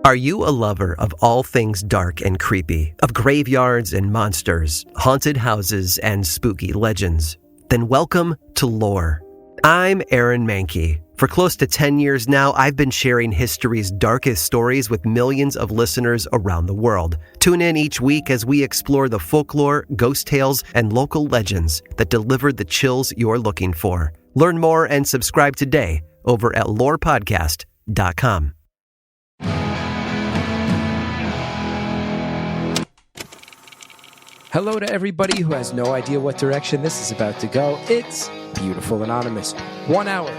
Are you a lover of all things dark and creepy, of graveyards and monsters, haunted houses and spooky legends? Then welcome to Lore. I'm Aaron Mankey. For close to 10 years now, I've been sharing history's darkest stories with millions of listeners around the world. Tune in each week as we explore the folklore, ghost tales, and local legends that deliver the chills you're looking for. Learn more and subscribe today over at lorepodcast.com. Hello to everybody who has no idea what direction this is about to go. It's Beautiful Anonymous. 1 hour,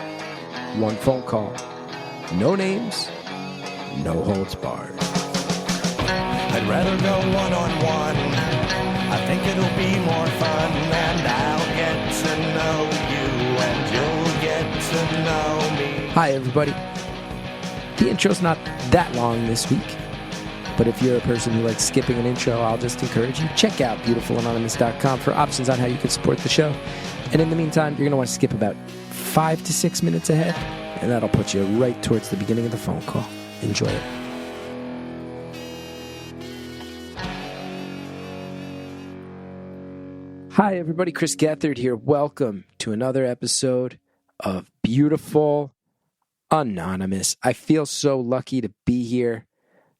one phone call. No names, no holds barred. I'd rather go one-on-one. I think it'll be more fun. And I'll get to know you and you'll get to know me. Hi, everybody. The intro's not that long this week. But if you're a person who likes skipping an intro, I'll just encourage you, check out beautifulanonymous.com for options on how you can support the show. And in the meantime, you're going to want to skip about 5 to 6 minutes ahead, and that'll put you right towards the beginning of the phone call. Enjoy it. Hi, everybody. Chris Gethard here. Welcome to another episode of Beautiful Anonymous. I feel so lucky to be here.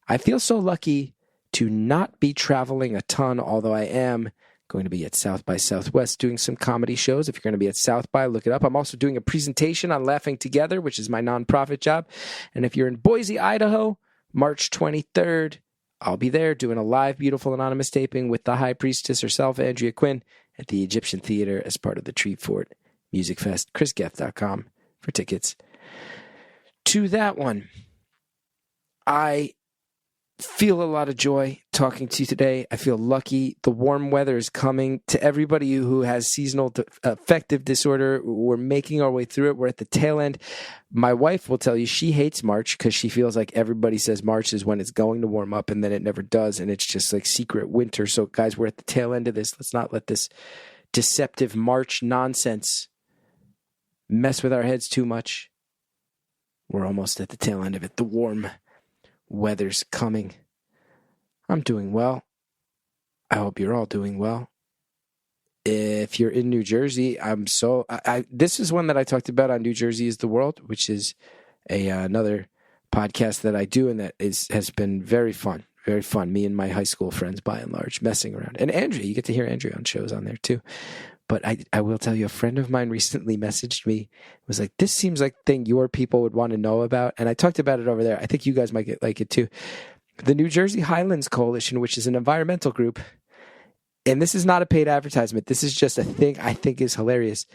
I feel so lucky to not be traveling a ton, although I am going to be at South by Southwest doing some comedy shows. If you're going to be at South by, look it up. I'm also doing a presentation on Laughing Together, which is my nonprofit job. And if you're in Boise, Idaho, March 23rd, I'll be there doing a live Beautiful Anonymous taping with the High Priestess herself, Andrea Quinn, at the Egyptian Theater as part of the Treefort Music Fest. ChrisGeth.com for tickets to that one. I feel a lot of joy talking to you today. I feel lucky. The warm weather is coming. To everybody who has seasonal affective disorder, we're making our way through it. We're at the tail end. My wife will tell you she hates March because she feels like everybody says March is when it's going to warm up, and then it never does, and it's just like secret winter. So, guys, we're at the tail end of this. Let's not let this deceptive March nonsense mess with our heads too much. We're almost at the tail end of it. The warm weather's coming. I'm doing well. I hope you're all doing well. If you're in New Jersey, this is one that I talked about on New Jersey is the World, which is another podcast that I do, and that has been very fun. Very fun. Me and my high school friends, by and large, messing around. And Andrea, you get to hear Andrea on shows on there too. But I will tell you, a friend of mine recently messaged me, was like, this seems like a thing your people would want to know about. And I talked about it over there. I think you guys might like it too. The New Jersey Highlands Coalition, which is an environmental group, and this is not a paid advertisement. This is just a thing I think is hilarious.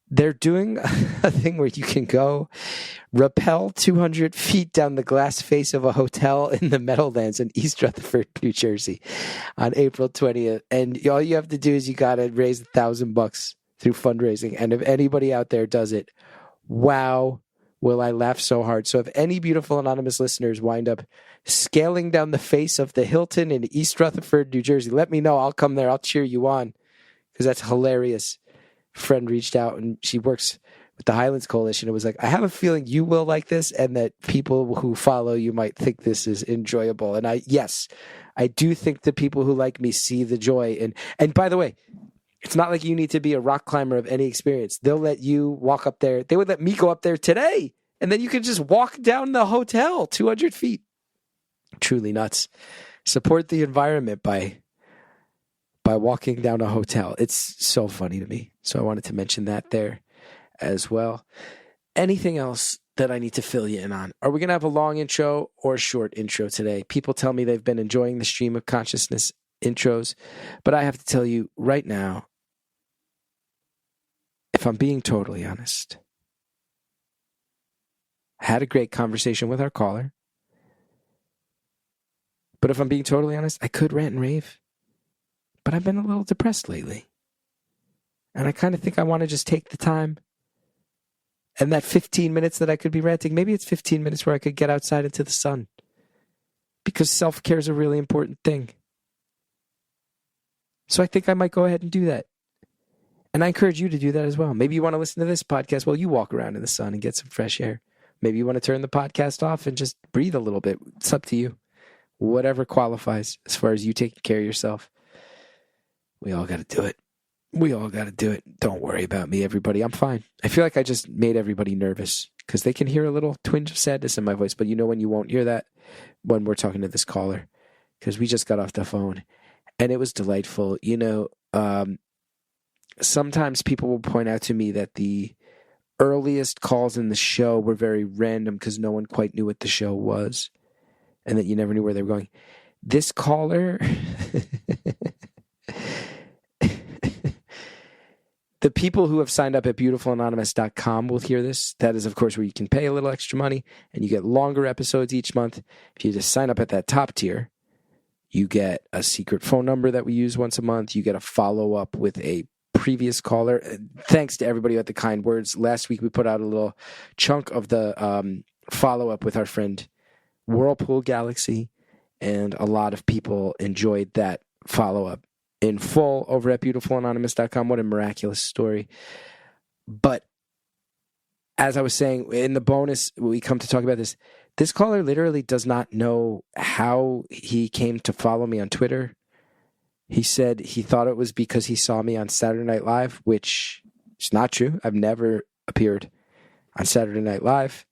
They're doing a thing where you can go rappel 200 feet down the glass face of a hotel in the Meadowlands in East Rutherford, New Jersey on April 20th. And all you have to do is you got to raise $1,000 through fundraising. And if anybody out there does it, wow, will I laugh so hard. So if any Beautiful Anonymous listeners wind up scaling down the face of the Hilton in East Rutherford, New Jersey, let me know. I'll come there. I'll cheer you on because that's hilarious. Friend reached out, and she works with the Highlands Coalition. It was like, I have a feeling you will like this, and that people who follow you might think this is enjoyable. And I do think the people who like me see the joy. And by the way, it's not like you need to be a rock climber of any experience. They'll let you walk up there. They would let me go up there today, and then you could just walk down the hotel 200 feet. Truly nuts. Support the environment by walking down a hotel. It's so funny to me. So I wanted to mention that there as well. Anything else that I need to fill you in on? Are we going to have a long intro or a short intro today? People tell me they've been enjoying the stream of consciousness intros, but I have to tell you right now, if I'm being totally honest, I had a great conversation with our caller, but if I'm being totally honest, I could rant and rave. But I've been a little depressed lately. And I kind of think I want to just take the time. And that 15 minutes that I could be ranting, maybe it's 15 minutes where I could get outside into the sun. Because self-care is a really important thing. So I think I might go ahead and do that. And I encourage you to do that as well. Maybe you want to listen to this podcast while you walk around in the sun and get some fresh air. Maybe you want to turn the podcast off and just breathe a little bit. It's up to you. Whatever qualifies as far as you taking care of yourself. We all got to do it. We all got to do it. Don't worry about me, everybody. I'm fine. I feel like I just made everybody nervous because they can hear a little twinge of sadness in my voice. But you know when you won't hear that? When we're talking to this caller. Because we just got off the phone. And it was delightful. You know, sometimes people will point out to me that the earliest calls in the show were very random because no one quite knew what the show was. And that you never knew where they were going. This caller... The people who have signed up at beautifulanonymous.com will hear this. That is, of course, where you can pay a little extra money and you get longer episodes each month. If you just sign up at that top tier, you get a secret phone number that we use once a month. You get a follow-up with a previous caller. Thanks to everybody at the kind words. Last week, we put out a little chunk of the follow-up with our friend Whirlpool Galaxy, and a lot of people enjoyed that follow-up in full over at beautifulanonymous.com. What a miraculous story. But as I was saying, in the bonus, we come to talk about this. This caller literally does not know how he came to follow me on Twitter. He said he thought it was because he saw me on Saturday Night Live, which is not true. I've never appeared on Saturday Night Live.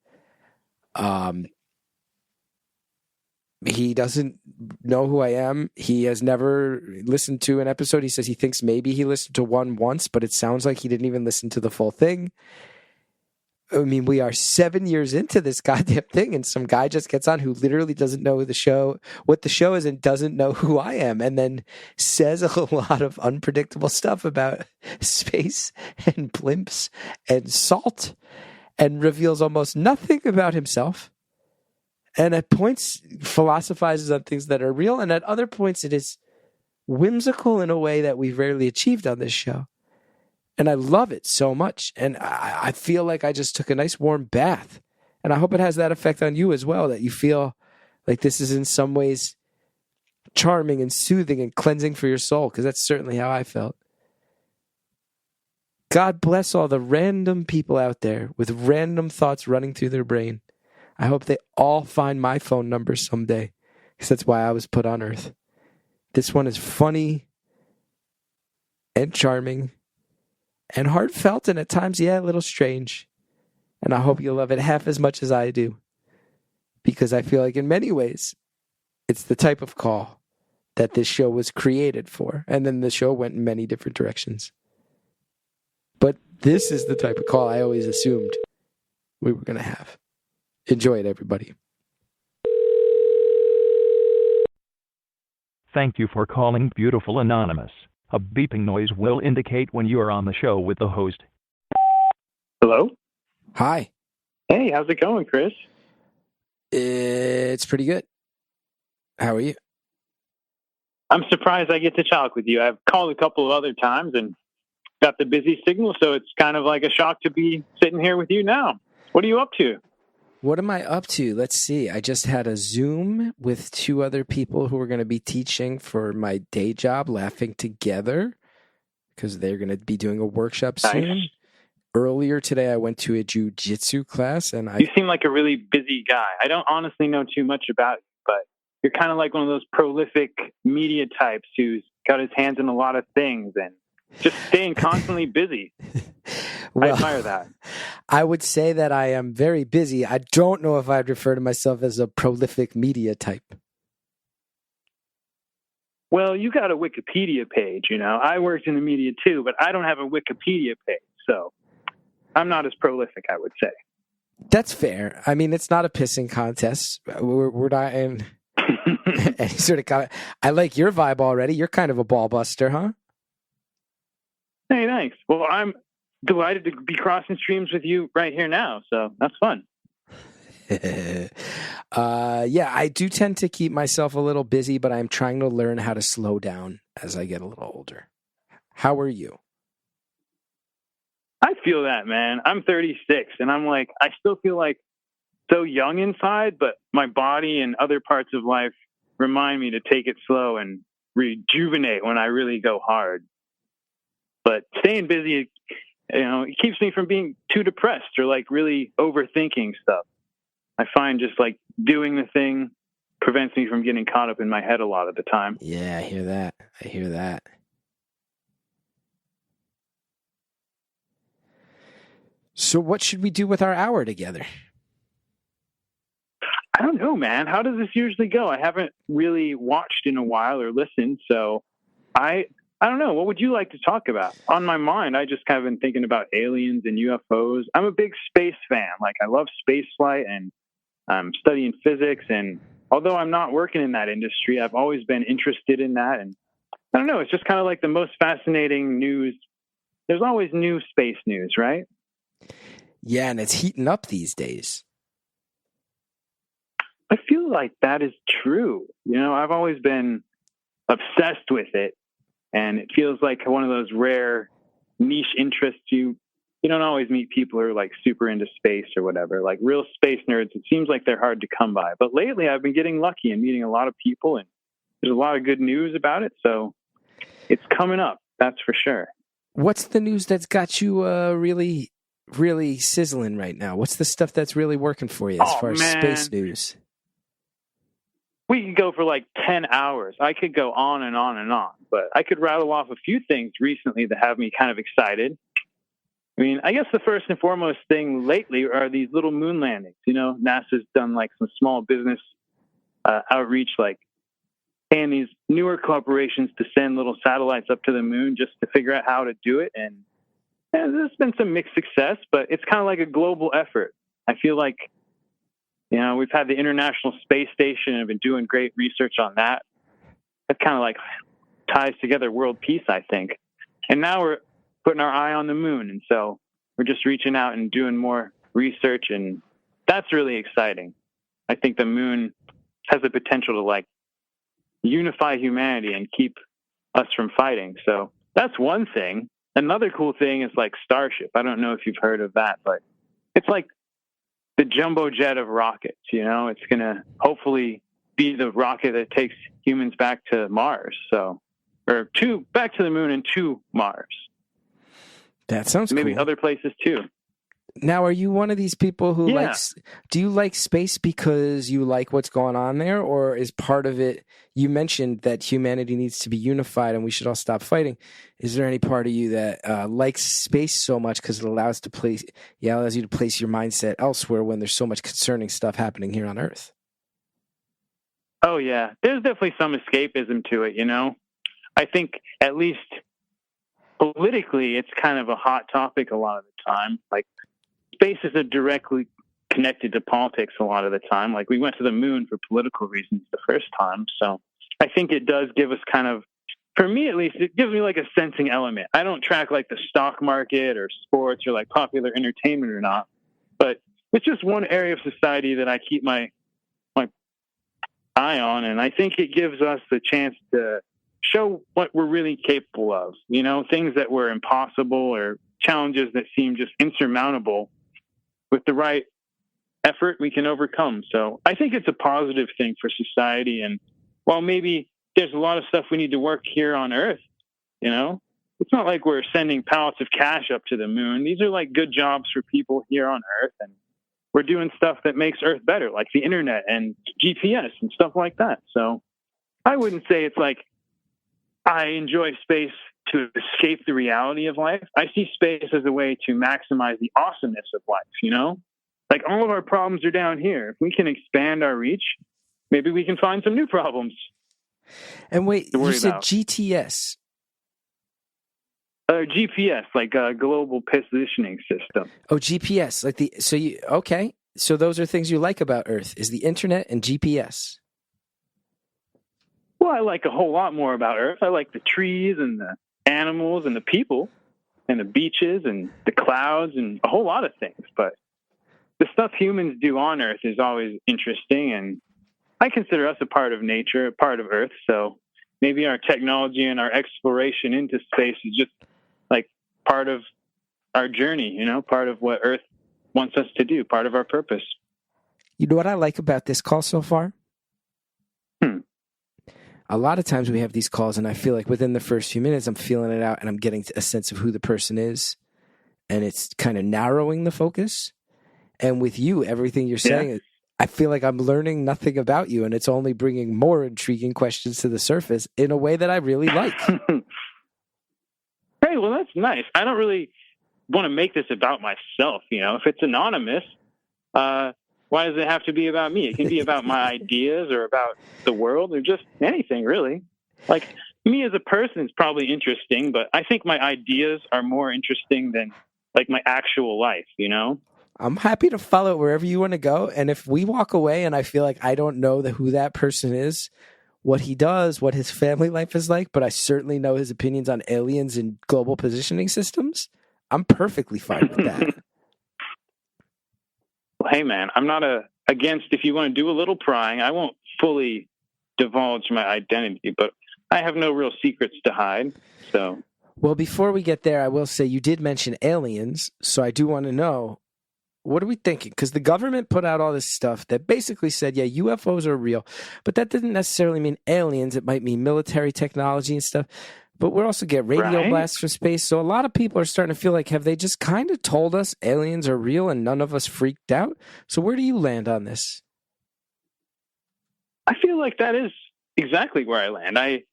He doesn't know who I am. He has never listened to an episode. He says he thinks maybe he listened to one once, but it sounds like he didn't even listen to the full thing. I mean, we are 7 years into this goddamn thing, and some guy just gets on who literally doesn't know what the show is and doesn't know who I am, and then says a lot of unpredictable stuff about space and blimps and salt and reveals almost nothing about himself. And at points philosophizes on things that are real, and at other points it is whimsical in a way that we've rarely achieved on this show. And I love it so much. And I feel like I just took a nice warm bath. And I hope it has that effect on you as well, that you feel like this is in some ways charming and soothing and cleansing for your soul, because that's certainly how I felt. God bless all the random people out there with random thoughts running through their brain. I hope they all find my phone number someday, because that's why I was put on earth. This one is funny and charming and heartfelt, and at times, a little strange. And I hope you'll love it half as much as I do, because I feel like in many ways, it's the type of call that this show was created for. And then the show went in many different directions. But this is the type of call I always assumed we were going to have. Enjoy it, everybody. Thank you for calling Beautiful Anonymous. A beeping noise will indicate when you are on the show with the host. Hello? Hi. Hey, how's it going, Chris? It's pretty good. How are you? I'm surprised I get to talk with you. I've called a couple of other times and got the busy signal, so it's kind of like a shock to be sitting here with you now. What are you up to? What am I up to? Let's see. I just had a Zoom with 2 other people who are going to be teaching for my day job, Laughing Together, because they're going to be doing a workshop soon. Nice. Earlier today, I went to a jiu-jitsu class, and You seem like a really busy guy. I don't honestly know too much about you, but you're kind of like one of those prolific media types who's got his hands in a lot of things and just staying constantly busy. Well, I admire that. I would say that I am very busy. I don't know if I'd refer to myself as a prolific media type. Well, you got a Wikipedia page, you know. I worked in the media too, but I don't have a Wikipedia page, so I'm not as prolific, I would say. That's fair. I mean, it's not a pissing contest. We're not in any sort of comment. I like your vibe already. You're kind of a ball buster, huh? Hey, thanks. Well, I'm delighted to be crossing streams with you right here now, so that's fun. Yeah, I do tend to keep myself a little busy, but I'm trying to learn how to slow down as I get a little older. How are you? I feel that, man. I'm 36, and I'm like, I still feel like so young inside, but my body and other parts of life remind me to take it slow and rejuvenate when I really go hard. But staying busy, you know, it keeps me from being too depressed or like really overthinking stuff. I find just like doing the thing prevents me from getting caught up in my head a lot of the time. Yeah, I hear that. I hear that. So what should we do with our hour together? I don't know, man. How does this usually go? I haven't really watched in a while or listened, so I don't know. What would you like to talk about? On my mind, I just kind of been thinking about aliens and UFOs. I'm a big space fan. Like, I love space flight, and I'm studying physics. And although I'm not working in that industry, I've always been interested in that. And I don't know. It's just kind of like the most fascinating news. There's always new space news, right? Yeah, and it's heating up these days. I feel like that is true. You know, I've always been obsessed with it, and it feels like one of those rare niche interests. You don't always meet people who are like super into space or whatever, like real space nerds. It seems like they're hard to come by. But lately I've been getting lucky and meeting a lot of people, and there's a lot of good news about it. So it's coming up. That's for sure. What's the news that's got you really, really sizzling right now? What's the stuff that's really working for you as far as space news? We could go for like 10 hours. I could go on and on and on, but I could rattle off a few things recently that have me kind of excited. I mean, I guess the first and foremost thing lately are these little moon landings. You know, NASA's done like some small business outreach, like paying these newer corporations to send little satellites up to the moon just to figure out how to do it. And there's been some mixed success, but it's kind of like a global effort. I feel like, you know, we've had the International Space Station and have been doing great research on that. That kind of like ties together world peace, I think. And now we're putting our eye on the moon. And so we're just reaching out and doing more research. And that's really exciting. I think the moon has the potential to like unify humanity and keep us from fighting. So that's one thing. Another cool thing is like Starship. I don't know if you've heard of that, but it's like the jumbo jet of rockets. You know, it's going to hopefully be the rocket that takes humans back to Mars. Back to the moon and to Mars. That sounds maybe cool. Other places too. Now, are you one of these people who do you like space because you like what's going on there, or is part of it, you mentioned that humanity needs to be unified and we should all stop fighting. Is there any part of you that likes space so much because it allows you to place your mindset elsewhere when there's so much concerning stuff happening here on Earth? Oh, yeah. There's definitely some escapism to it, you know? I think at least politically, it's kind of a hot topic a lot of the time. Like, space is directly connected to politics a lot of the time. Like, we went to the moon for political reasons the first time. So I think it does give us kind of, for me at least, it gives me like a sensing element. I don't track like the stock market or sports or like popular entertainment or not, but it's just one area of society that I keep my eye on. And I think it gives us the chance to show what we're really capable of, you know, things that were impossible or challenges that seem just insurmountable. With the right effort, we can overcome. So I think it's a positive thing for society. And while maybe there's a lot of stuff we need to work here on Earth, you know, it's not like we're sending pallets of cash up to the moon. These are like good jobs for people here on Earth. And we're doing stuff that makes Earth better, like the internet and GPS and stuff like that. So I wouldn't say it's like I enjoy space to escape the reality of life. I see space as a way to maximize the awesomeness of life, you know? Like, all of our problems are down here. If we can expand our reach, maybe we can find some new problems. And wait, you said about. GTS? GPS, like a global positioning system. Oh, GPS. Okay. So those are things you like about Earth, is the internet and GPS. Well, I like a whole lot more about Earth. I like the trees and the animals and the people and the beaches and the clouds and a whole lot of things. But the stuff humans do on Earth is always interesting. And I consider us a part of nature, a part of Earth. So maybe our technology and our exploration into space is just like part of our journey, you know, part of what Earth wants us to do, part of our purpose. You know what I like about this call so far? A lot of times we have these calls and I feel like within the first few minutes, I'm feeling it out and I'm getting a sense of who the person is. And it's kind of narrowing the focus. And with you, everything you're saying, I feel like I'm learning nothing about you, and it's only bringing more intriguing questions to the surface in a way that I really like. Hey, well, that's nice. I don't really want to make this about myself. If it's anonymous, why does it have to be about me? It can be about my ideas or about the world or just anything, really. Like, me as a person is probably interesting, but I think my ideas are more interesting than, like, my actual life, I'm happy to follow it wherever you want to go. And if we walk away and I feel like I don't know who that person is, what he does, what his family life is like, but I certainly know his opinions on aliens and global positioning systems, I'm perfectly fine with that. Well, hey, man, I'm not against if you want to do a little prying. I won't fully divulge my identity, but I have no real secrets to hide. So, well, before we get there, I will say you did mention aliens, so I do want to know, what are we thinking? Because the government put out all this stuff that basically said, yeah, UFOs are real, but that didn't necessarily mean aliens. It might mean military technology and stuff. But we also get radio blasts from space. So a lot of people are starting to feel like, have they just kind of told us aliens are real and none of us freaked out? So where do you land on this? I feel like that is exactly where I land. I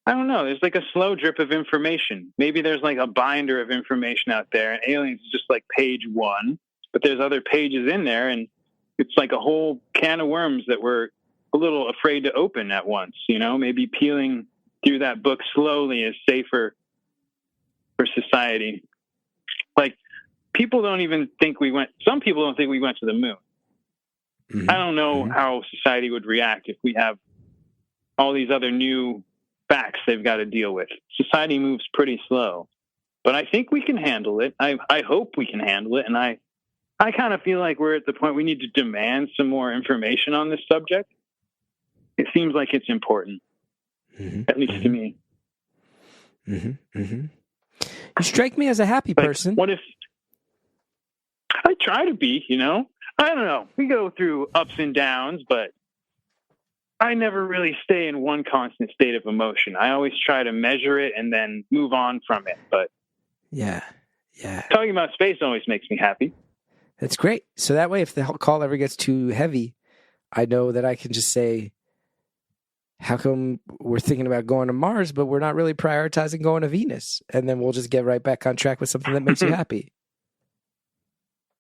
don't know. There's like a slow drip of information. Maybe there's like a binder of information out there, and aliens is just like page 1. But there's other pages in there, and it's like a whole can of worms that we're a little afraid to open at once. Maybe peeling through that book slowly is safer for society. Like, people don't even think some people don't think we went to the moon. Mm-hmm. I don't know how society would react if we have all these other new facts they've got to deal with. Society moves pretty slow, but I think we can handle it. I hope we can handle it, and I kind of feel like we're at the point we need to demand some more information on this subject. It seems like it's important, at least to me. You strike me as a happy person. What if I try to be, I don't know. We go through ups and downs, but I never really stay in one constant state of emotion. I always try to measure it and then move on from it. But yeah. Talking about space always makes me happy. That's great. So that way, if the call ever gets too heavy, I know that I can just say, how come we're thinking about going to Mars, but we're not really prioritizing going to Venus? And then we'll just get right back on track with something that makes you happy.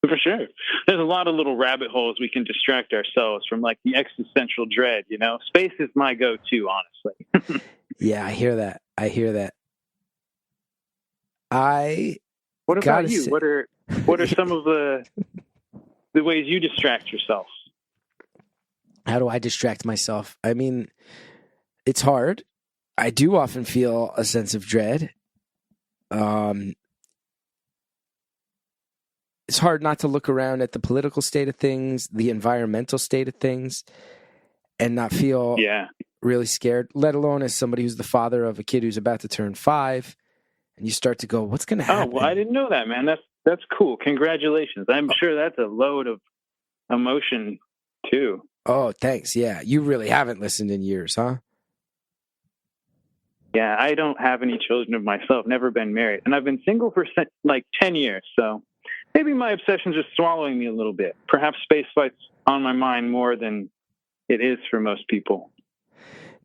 For sure. There's a lot of little rabbit holes we can distract ourselves from, like the existential dread, Space is my go-to, honestly. Yeah, I hear that. What about you? What are some of the ways you distract yourself? How do I distract myself? I mean, it's hard. I do often feel a sense of dread. It's hard not to look around at the political state of things, the environmental state of things, and not feel really scared, let alone as somebody who's the father of a kid who's about to turn 5. And you start to go, what's going to happen? Oh, well, I didn't know that, man. That's cool. Congratulations. I'm sure that's a load of emotion, too. Oh, thanks. Yeah. You really haven't listened in years, huh? Yeah, I don't have any children of myself, never been married. And I've been single for like 10 years. So maybe my obsessions are swallowing me a little bit. Perhaps spaceflight's on my mind more than it is for most people.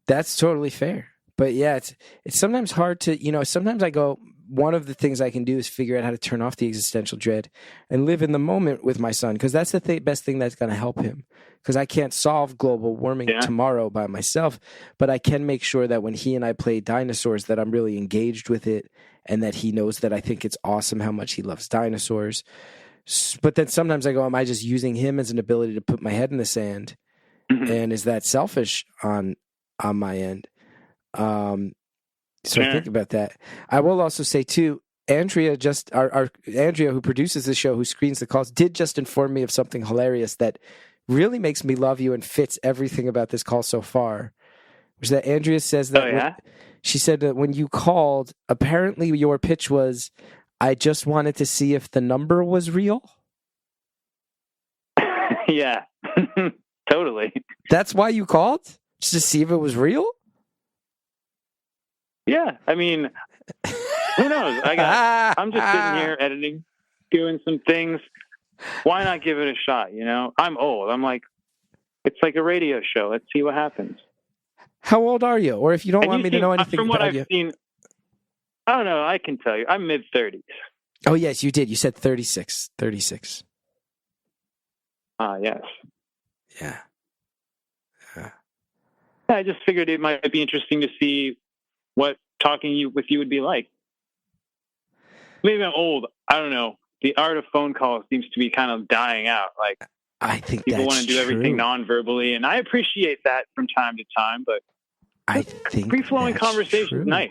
That's totally fair. But yeah, it's sometimes hard to, sometimes I go, one of the things I can do is figure out how to turn off the existential dread and live in the moment with my son, because that's the best thing that's going to help him. Because I can't solve global warming tomorrow by myself, but I can make sure that when he and I play dinosaurs that I'm really engaged with it, and that he knows that I think it's awesome how much he loves dinosaurs. But then sometimes I go, am I just using him as an ability to put my head in the sand? Mm-hmm. And is that selfish on my end? So I think about that. I will also say too, Andrea Andrea, who produces the show, who screens the calls, did just inform me of something hilarious that really makes me love you and fits everything about this call so far. Which is that Andrea says that she said that when you called, apparently your pitch was, I just wanted to see if the number was real. Yeah, totally. That's why you called? Just to see if it was real? Yeah, I mean, who knows? I'm just sitting here editing, doing some things. Why not give it a shot? I'm old. I'm like It's like a radio show. Let's see what happens. How old are you? Or if you don't And want you me to seem- know anything from what about I've you. seen, I don't know. I can tell you. I'm mid-30s. Oh, yes, you did. You said 36. 36. Yes. Yeah. I just figured it might be interesting to see what talking with you would be like. Maybe I'm old. I don't know. The art of phone calls seems to be kind of dying out. Like, I think people that's want to do everything non-verbally, and I appreciate that from time to time, but I think free-flowing that's conversation true. is nice.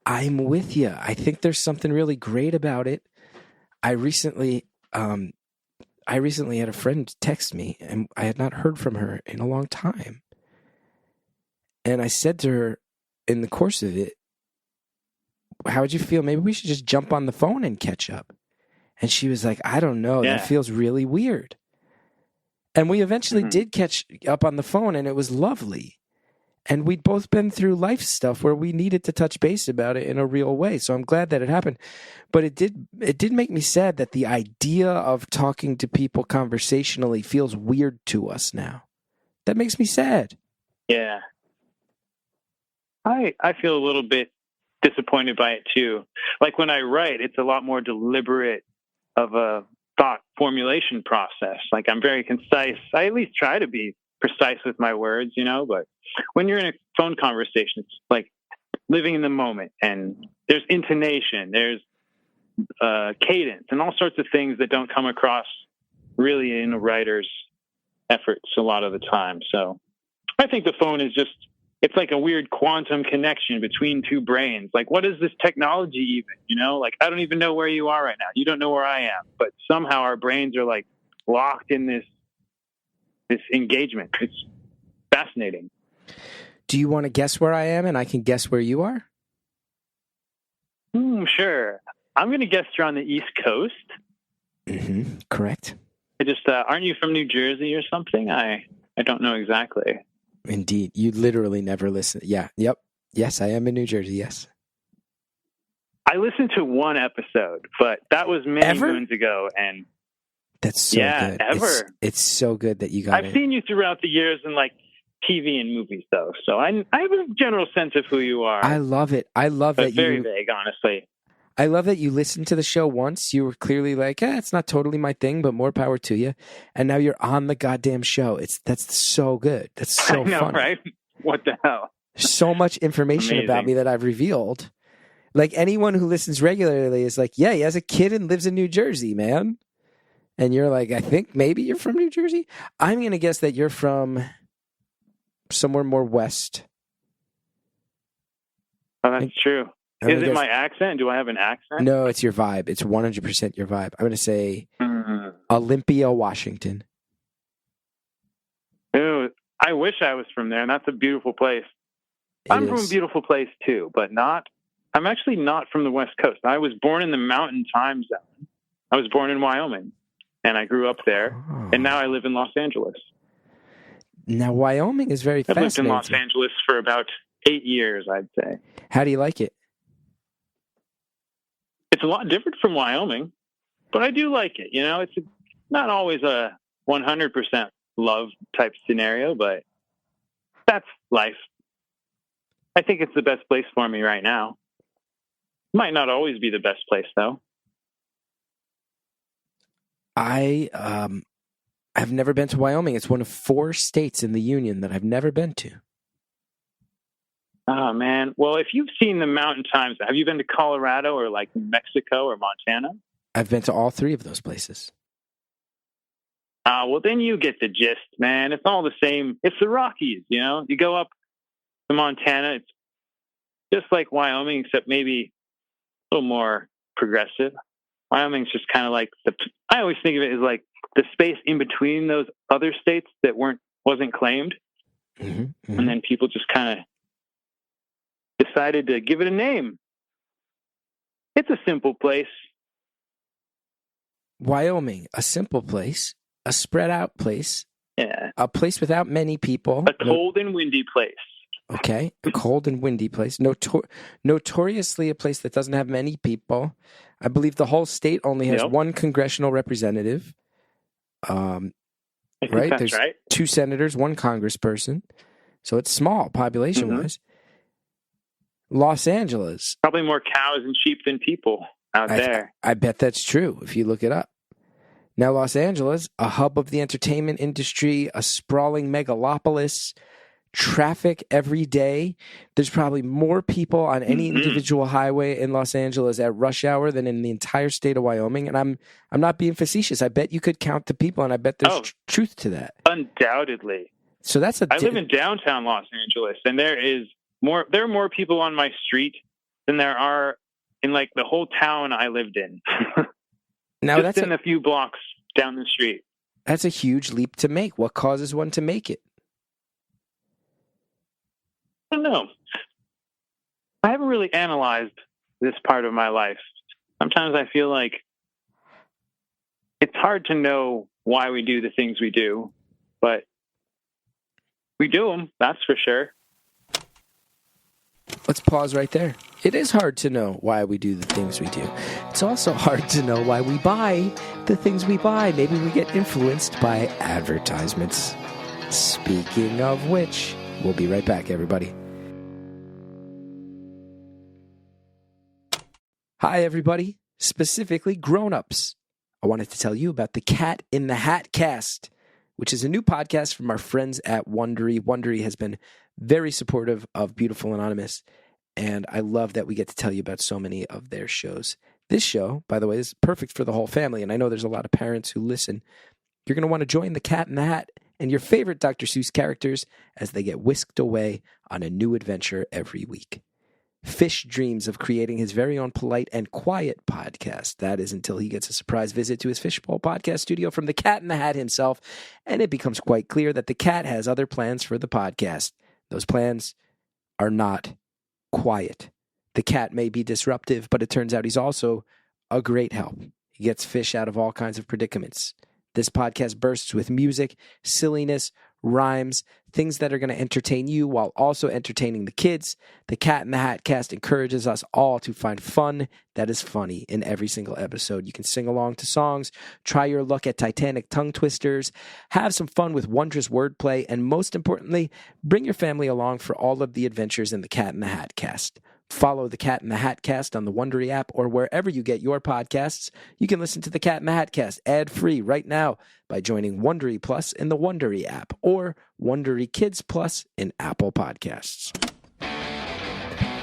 I'm with you. I think there's something really great about it. I recently had a friend text me, and I had not heard from her in a long time. And I said to her in the course of it, how would you feel? Maybe we should just jump on the phone and catch up. And she was like, I don't know. Yeah. That feels really weird. And we eventually did catch up on the phone, and it was lovely. And we'd both been through life stuff where we needed to touch base about it in a real way. So I'm glad that it happened. But it did make me sad that the idea of talking to people conversationally feels weird to us now. That makes me sad. Yeah. I feel a little bit disappointed by it too. Like when I write, it's a lot more deliberate of a thought formulation process. Like I'm very concise. I at least try to be precise with my words, but when you're in a phone conversation, it's like living in the moment, and there's intonation, there's cadence, and all sorts of things that don't come across really in a writer's efforts a lot of the time. So I think the phone is it's like a weird quantum connection between two brains. Like, what is this technology even? Like, I don't even know where you are right now. You don't know where I am, but somehow our brains are like locked in this engagement. It's fascinating. Do you want to guess where I am and I can guess where you are? Sure. I'm going to guess you're on the East Coast. Mm-hmm. Correct. Aren't you from New Jersey or something? I don't know exactly. Indeed. You literally never listen. Yeah. Yep. Yes, I am in New Jersey. Yes. I listened to one episode, but that was many moons ago. And that's so good. Ever. It's so good that you got it. I've seen you throughout the years in like TV and movies, though. So I have a general sense of who you are. I love it. I love but that very vague, honestly. I love that you listened to the show once. You were clearly like, it's not totally my thing, but more power to you. And now you're on the goddamn show. That's so good. That's so I know, funny. right? What the hell? So much information about me that I've revealed. Like anyone who listens regularly is like, yeah, he has a kid and lives in New Jersey, man. And you're like, I think maybe you're from New Jersey. I'm going to guess that you're from somewhere more west. Oh, that's true. Is it my accent? Do I have an accent? No, it's your vibe. It's 100% your vibe. I'm going to say Olympia, Washington. Ooh, I wish I was from there, and that's a beautiful place. I'm from a beautiful place, too, but I'm actually not from the West Coast. I was born in the Mountain Time Zone. I was born in Wyoming, and I grew up there, and now I live in Los Angeles. Now, Wyoming is very fascinating. I've lived in Los Angeles for about 8 years, I'd say. How do you like it? It's a lot different from Wyoming, but I do like it. It's not always a 100% love type scenario, but that's life. I think it's the best place for me right now. Might not always be the best place, though. I've never been to Wyoming. It's one of 4 states in the Union that I've never been to. Oh, man. Well, if you've seen the Mountain Times, have you been to Colorado or like Mexico or Montana? I've been to all 3 of those places. Well, then you get the gist, man. It's all the same. It's the Rockies, You go up to Montana, it's just like Wyoming, except maybe a little more progressive. Wyoming's just kind of like I always think of it as like the space in between those other states that wasn't claimed. Mm-hmm. And then people just kind of decided to give it a name. It's a simple place. Wyoming, a simple place, a spread out place. Yeah. A place without many people. A cold and windy place. Okay. A cold and windy place. Notoriously a place that doesn't have many people. I believe the whole state only has 1 congressional representative. Yeah, right? That's There's right. 2 senators, 1 congressperson. So it's small population-wise. Los Angeles. Probably more cows and sheep than people out there. I bet that's true if you look it up. Now, Los Angeles, a hub of the entertainment industry, a sprawling megalopolis, traffic every day. There's probably more people on any individual highway in Los Angeles at rush hour than in the entire state of Wyoming. And I'm not being facetious. I bet you could count the people, and I bet there's truth to that. Undoubtedly. So that's I live in downtown Los Angeles, and there are more people on my street than there are in like the whole town I lived in. Now Just in a few blocks down the street. That's a huge leap to make. What causes one to make it? I don't know. I haven't really analyzed this part of my life. Sometimes I feel like it's hard to know why we do the things we do, but we do them, that's for sure. Let's pause right there. It is hard to know why we do the things we do. It's also hard to know why we buy the things we buy. Maybe we get influenced by advertisements. Speaking of which, we'll be right back, everybody. Hi, everybody. Specifically, grown-ups. I wanted to tell you about the Cat in the Hat cast, which is a new podcast from our friends at Wondery. Wondery has been very supportive of Beautiful Anonymous, and I love that we get to tell you about so many of their shows. This show, by the way, is perfect for the whole family, and I know there's a lot of parents who listen. You're going to want to join the Cat in the Hat and your favorite Dr. Seuss characters as they get whisked away on a new adventure every week. Fish dreams of creating his very own polite and quiet podcast. That is until he gets a surprise visit to his Fishbowl podcast studio from the Cat in the Hat himself, and it becomes quite clear that the cat has other plans for the podcast. Those plans are not quiet. The cat may be disruptive, but it turns out he's also a great help. He gets fish out of all kinds of predicaments. This podcast bursts with music, silliness, rhymes, things that are going to entertain you while also entertaining the kids. The Cat in the Hat cast encourages us all to find fun that is funny in every single episode. You can sing along to songs, try your luck at Titanic tongue twisters, have some fun with wondrous wordplay, and most importantly, bring your family along for all of the adventures in the Cat in the Hat cast. Follow the Cat in the Hat cast on the Wondery app or wherever you get your podcasts. You can listen to the Cat in the Hat cast ad-free right now by joining Wondery Plus in the Wondery app or Wondery Kids Plus in Apple Podcasts.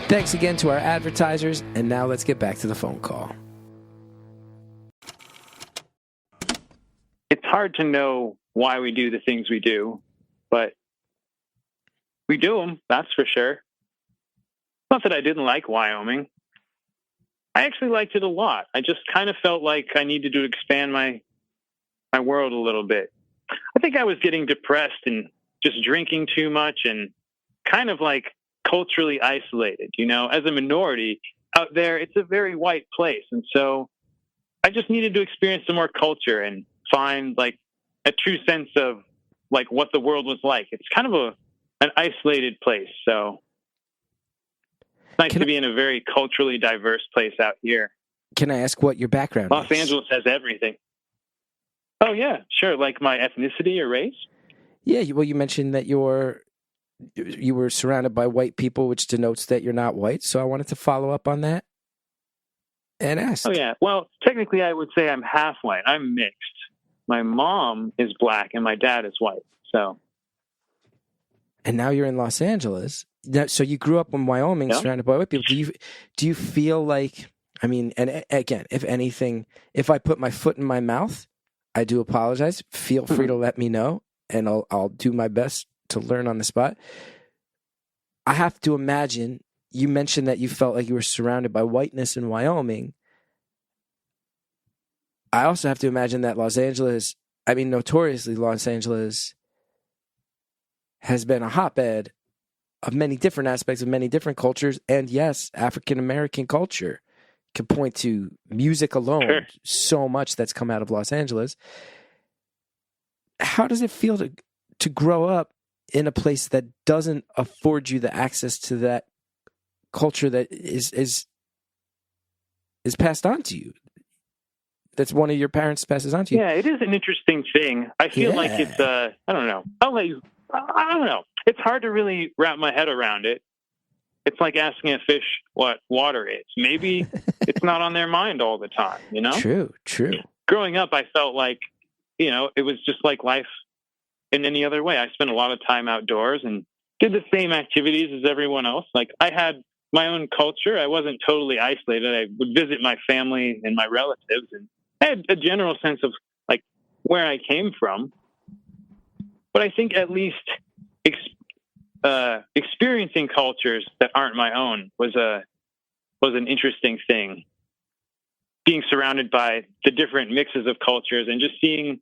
Thanks again to our advertisers, and now let's get back to the phone call. It's hard to know why we do the things we do, but we do them, that's for sure. Not that I didn't like Wyoming. I actually liked it a lot. I just kind of felt like I needed to expand my world a little bit. I think I was getting depressed and just drinking too much and kind of like culturally isolated. You know, as a minority out there, it's a very white place. And so I just needed to experience some more culture and find like a true sense of like what the world was like. It's kind of an isolated place. So it's nice to be in a very culturally diverse place out here. Can I ask what your background Los is? Angeles has everything. Oh, yeah, sure. Like my ethnicity or race? Yeah, well, you mentioned that you were surrounded by white people, which denotes that you're not white. So I wanted to follow up on that and ask. Oh, yeah. Well, technically, I would say I'm half white. I'm mixed. My mom is black and my dad is white. So. And now you're in Los Angeles. So you grew up in Wyoming, surrounded by white people. Do you feel like, I mean, and again, if anything, if I put my foot in my mouth, I do apologize. Feel free to let me know, and I'll do my best to learn on the spot. I have to imagine, you mentioned that you felt like you were surrounded by whiteness in Wyoming. I also have to imagine that Los Angeles, I mean, notoriously, Los Angeles has been a hotbed of many different aspects of many different cultures. And yes, African-American culture can point to music alone. Sure. So much that's come out of Los Angeles. How does it feel to grow up in a place that doesn't afford you the access to that culture that is passed on to you? that's one of your parents passes on to you. Yeah, it is an interesting thing. I feel like it's, I don't know. I don't know. It's hard to really wrap my head around it. It's like asking a fish what water is. Maybe it's not on their mind all the time, you know? True. Growing up, I felt like, you know, it was just like life in any other way. I spent a lot of time outdoors and did the same activities as everyone else. Like, I had my own culture. I wasn't totally isolated. I would visit my family and my relatives, and I had a general sense of like where I came from. But I think at least experiencing cultures that aren't my own was an interesting thing. Being surrounded by the different mixes of cultures and just seeing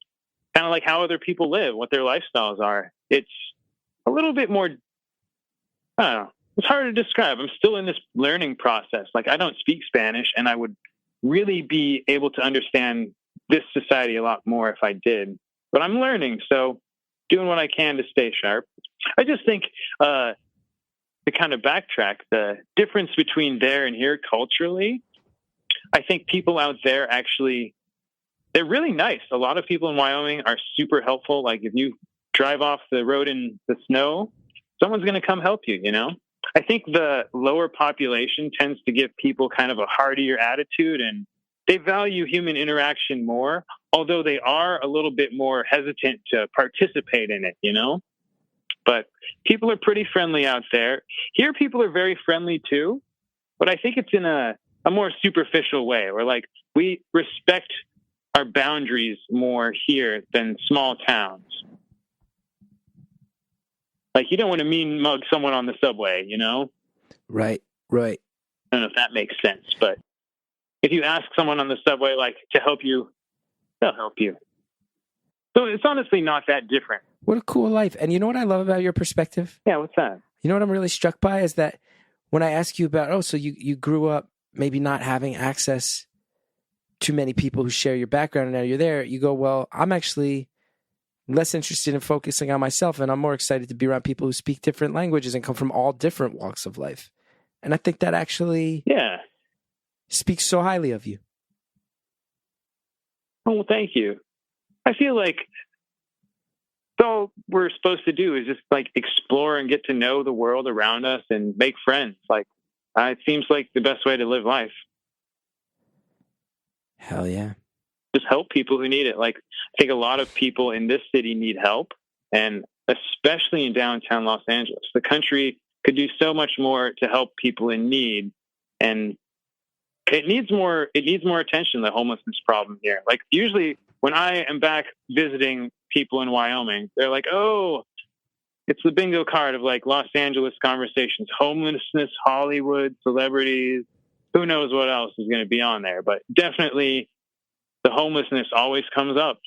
kind of like how other people live, what their lifestyles are. It's a little bit more, I don't know, it's hard to describe. I'm still in this learning process. Like, I don't speak Spanish, and I would really be able to understand this society a lot more if I did. But I'm learning, so doing what I can to stay sharp. I just think, to kind of backtrack, the difference between there and here culturally, I think people out there actually, they're really nice. A lot of people in Wyoming are super helpful. Like, if you drive off the road in the snow, someone's going to come help you, you know? I think the lower population tends to give people kind of a heartier attitude, and they value human interaction more, although they are a little bit more hesitant to participate in it, you know? But people are pretty friendly out there. Here, people are very friendly too, but I think it's in a more superficial way, where like we respect our boundaries more here than small towns. Like, you don't want to mean mug someone on the subway, you know? Right. I don't know if that makes sense, but if you ask someone on the subway, like, to help you, they'll help you. So it's honestly not that different. What a cool life. And you know what I love about your perspective? Yeah, what's that? You know what I'm really struck by is that when I ask you about, so you grew up maybe not having access to many people who share your background, and now you're there, you go, well, I'm actually less interested in focusing on myself, and I'm more excited to be around people who speak different languages and come from all different walks of life. And I think that actually speaks so highly of you. Oh, well, thank you. I feel like all we're supposed to do is just like explore and get to know the world around us and make friends. Like, it seems like the best way to live life. Hell yeah. Just help people who need it. Like, I think a lot of people in this city need help, and especially in downtown Los Angeles. The country could do so much more to help people in need, and it needs more attention, the homelessness problem here. Like, usually when I am back visiting people in Wyoming, they're like, oh, it's the bingo card of like Los Angeles conversations, homelessness, Hollywood, celebrities, who knows what else is going to be on there. But definitely the homelessness always comes up.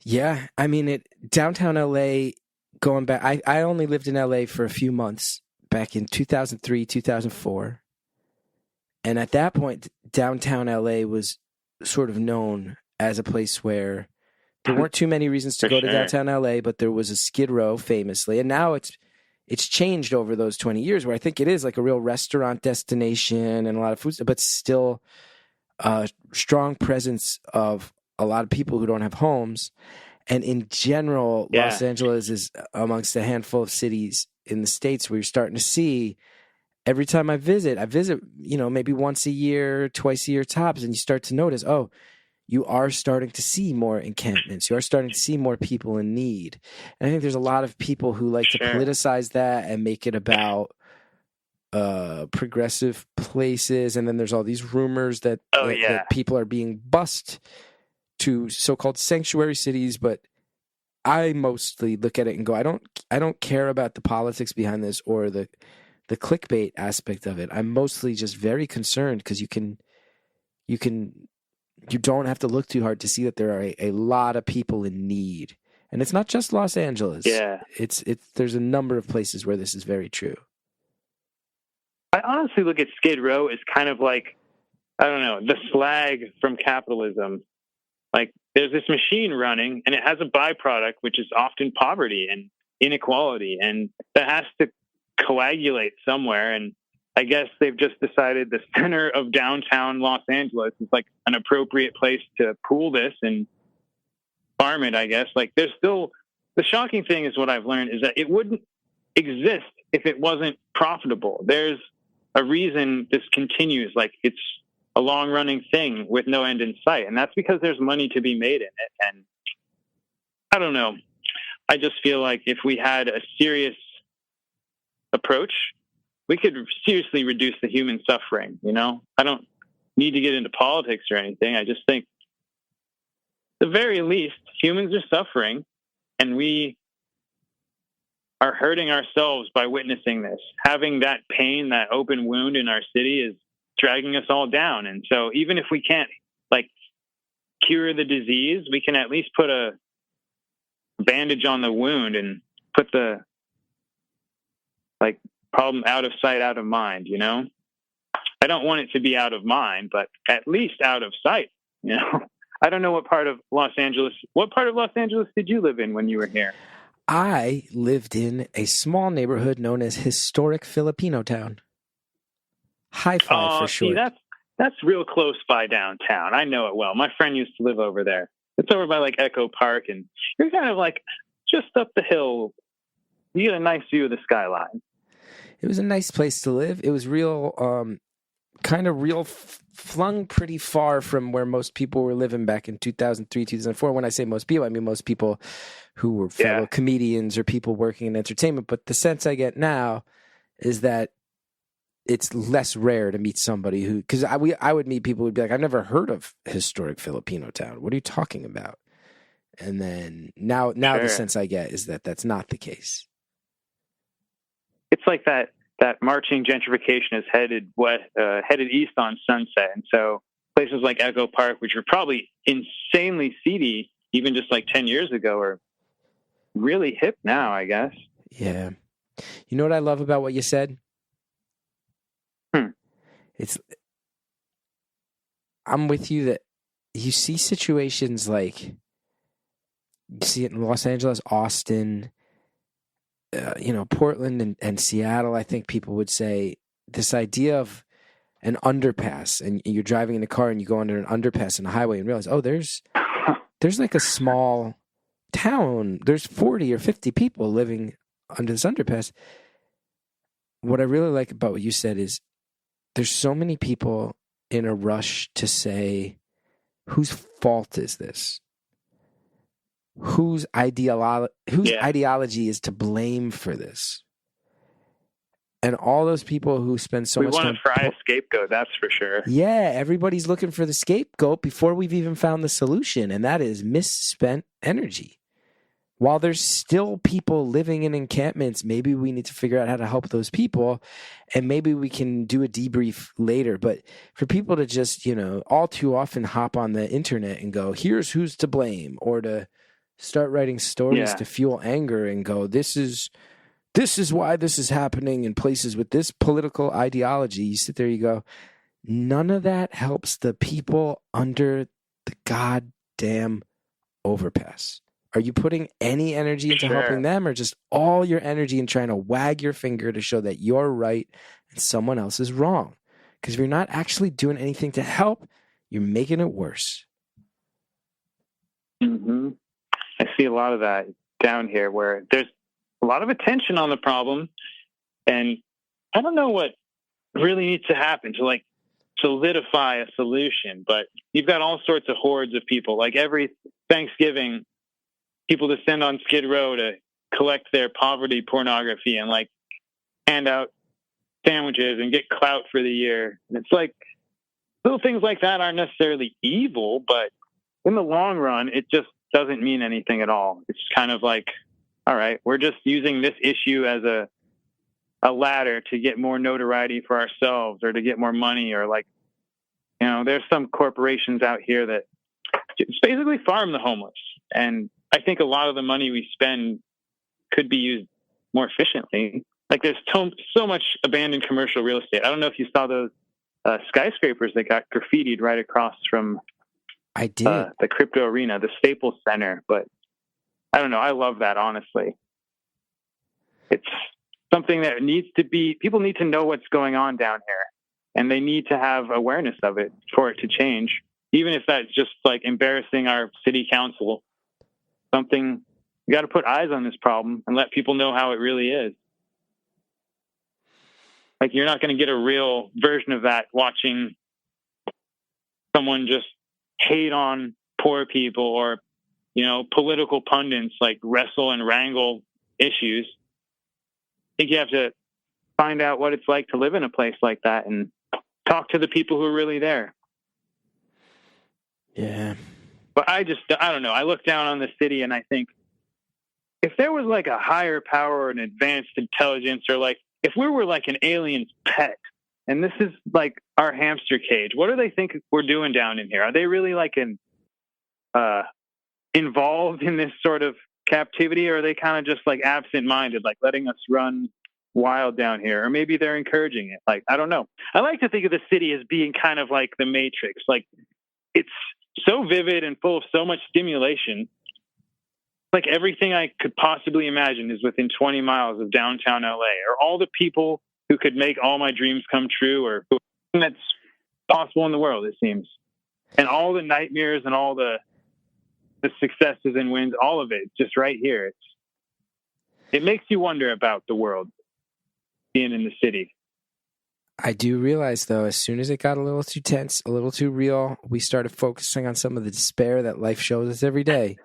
Yeah. I mean, downtown LA, going back, I only lived in LA for a few months back in 2003, 2004. And at that point, downtown LA was sort of known as a place where there weren't too many reasons to go to downtown LA, but there was a Skid Row famously. And now it's changed over those 20 years, where I think it is like a real restaurant destination and a lot of food, but still a strong presence of a lot of people who don't have homes. And in general, Los Angeles is amongst a handful of cities in the States where you're starting to see, every time I visit, you know, maybe once a year, twice a year tops, and you start to notice, oh, you are starting to see more encampments. You are starting to see more people in need. And I think there's a lot of people who like to politicize that and make it about progressive places. And then there's all these rumors that people are being bused to so-called sanctuary cities. But I mostly look at it and go, I don't care about the politics behind this or the clickbait aspect of it. I'm mostly just very concerned because you don't have to look too hard to see that there are a lot of people in need. And it's not just Los Angeles. Yeah. There's a number of places where this is very true. I honestly look at Skid Row as kind of like, I don't know, the slag from capitalism. Like, there's this machine running and it has a byproduct, which is often poverty and inequality. And that has to coagulate somewhere. And I guess they've just decided the center of downtown Los Angeles is like an appropriate place to pool this and farm it, I guess. Like there's still, the shocking thing is what I've learned is that it wouldn't exist if it wasn't profitable. There's a reason this continues. Like it's a long running thing with no end in sight. And that's because there's money to be made in it. And I don't know. I just feel like if we had a serious approach, we could seriously reduce the human suffering, you know? I don't need to get into politics or anything. I just think, at the very least, humans are suffering, and we are hurting ourselves by witnessing this. Having that pain, that open wound in our city is dragging us all down. And so even if we can't, like, cure the disease, we can at least put a bandage on the wound and put the, like, problem out of sight, out of mind, you know? I don't want it to be out of mind, but at least out of sight, you know? I don't know what part of Los Angeles did you live in when you were here? I lived in a small neighborhood known as Historic Filipino Town. High Five for short. See, that's real close by downtown. I know it well. My friend used to live over there. It's over by like Echo Park, and you're kind of like just up the hill. You get a nice view of the skyline. It was a nice place to live. It was real, flung pretty far from where most people were living back in 2003, 2004. When I say most people, I mean most people who were fellow comedians or people working in entertainment. But the sense I get now is that it's less rare to meet somebody who, because I would meet people who'd be like, I've never heard of Historic Filipino Town. What are you talking about? And then now the sense I get is that that's not the case. It's like that marching gentrification is headed east on Sunset. And so places like Echo Park, which are probably insanely seedy even just like 10 years ago, are really hip now, I guess. Yeah. You know what I love about what you said? I'm with you that you see situations like, you see it in Los Angeles, Austin, Portland and Seattle. I think people would say this idea of an underpass, and you're driving in a car and you go under an underpass in a highway and realize, oh, there's like a small town. There's 40 or 50 people living under this underpass. What I really like about what you said is there's so many people in a rush to say, whose fault is this? Whose ideology is to blame for this? And all those people who spend so much time... We want to fry a scapegoat, that's for sure. Yeah, everybody's looking for the scapegoat before we've even found the solution, and that is misspent energy. While there's still people living in encampments, maybe we need to figure out how to help those people, and maybe we can do a debrief later. But for people to just, all too often hop on the internet and go, here's who's to blame, or to start writing stories to fuel anger and go, this is why this is happening in places with this political ideology. You sit there, you go, none of that helps the people under the goddamn overpass. Are you putting any energy into helping them, or just all your energy in trying to wag your finger to show that you're right and someone else is wrong? Because if you're not actually doing anything to help, you're making it worse. Mm-hmm. I see a lot of that down here where there's a lot of attention on the problem, and I don't know what really needs to happen to like solidify a solution, but you've got all sorts of hordes of people. Like every Thanksgiving, people descend on Skid Row to collect their poverty pornography and like hand out sandwiches and get clout for the year. And it's like little things like that aren't necessarily evil, but in the long run, it just doesn't mean anything at all. It's kind of like, all right, we're just using this issue as a ladder to get more notoriety for ourselves or to get more money, or like, there's some corporations out here that just basically farm the homeless. And I think a lot of the money we spend could be used more efficiently. Like there's so much abandoned commercial real estate. I don't know if you saw those skyscrapers that got graffitied right across from I did. The crypto arena, the Staples Center. But I don't know. I love that, honestly. It's something that people need to know what's going on down here, and they need to have awareness of it for it to change. Even if that's just like embarrassing our city council, something, you got to put eyes on this problem and let people know how it really is. Like, you're not going to get a real version of that watching someone just hate on poor people or, political pundits like wrestle and wrangle issues. I think you have to find out what it's like to live in a place like that and talk to the people who are really there. Yeah. But I don't know. I look down on the city and I think, if there was like a higher power or an advanced intelligence, or like if we were like an alien's pet and this is like our hamster cage, what do they think we're doing down in here? Are they really like involved in this sort of captivity, or are they kind of just like absent-minded, like letting us run wild down here? Or maybe they're encouraging it. Like, I don't know. I like to think of the city as being kind of like the Matrix. Like, it's so vivid and full of so much stimulation. Like, everything I could possibly imagine is within 20 miles of downtown LA, or all the people who could make all my dreams come true, or that's possible in the world, it seems. And all the nightmares and all the successes and wins, all of it, just right here. It makes you wonder about the world, being in the city. I do realize, though, as soon as it got a little too tense, a little too real, we started focusing on some of the despair that life shows us every day.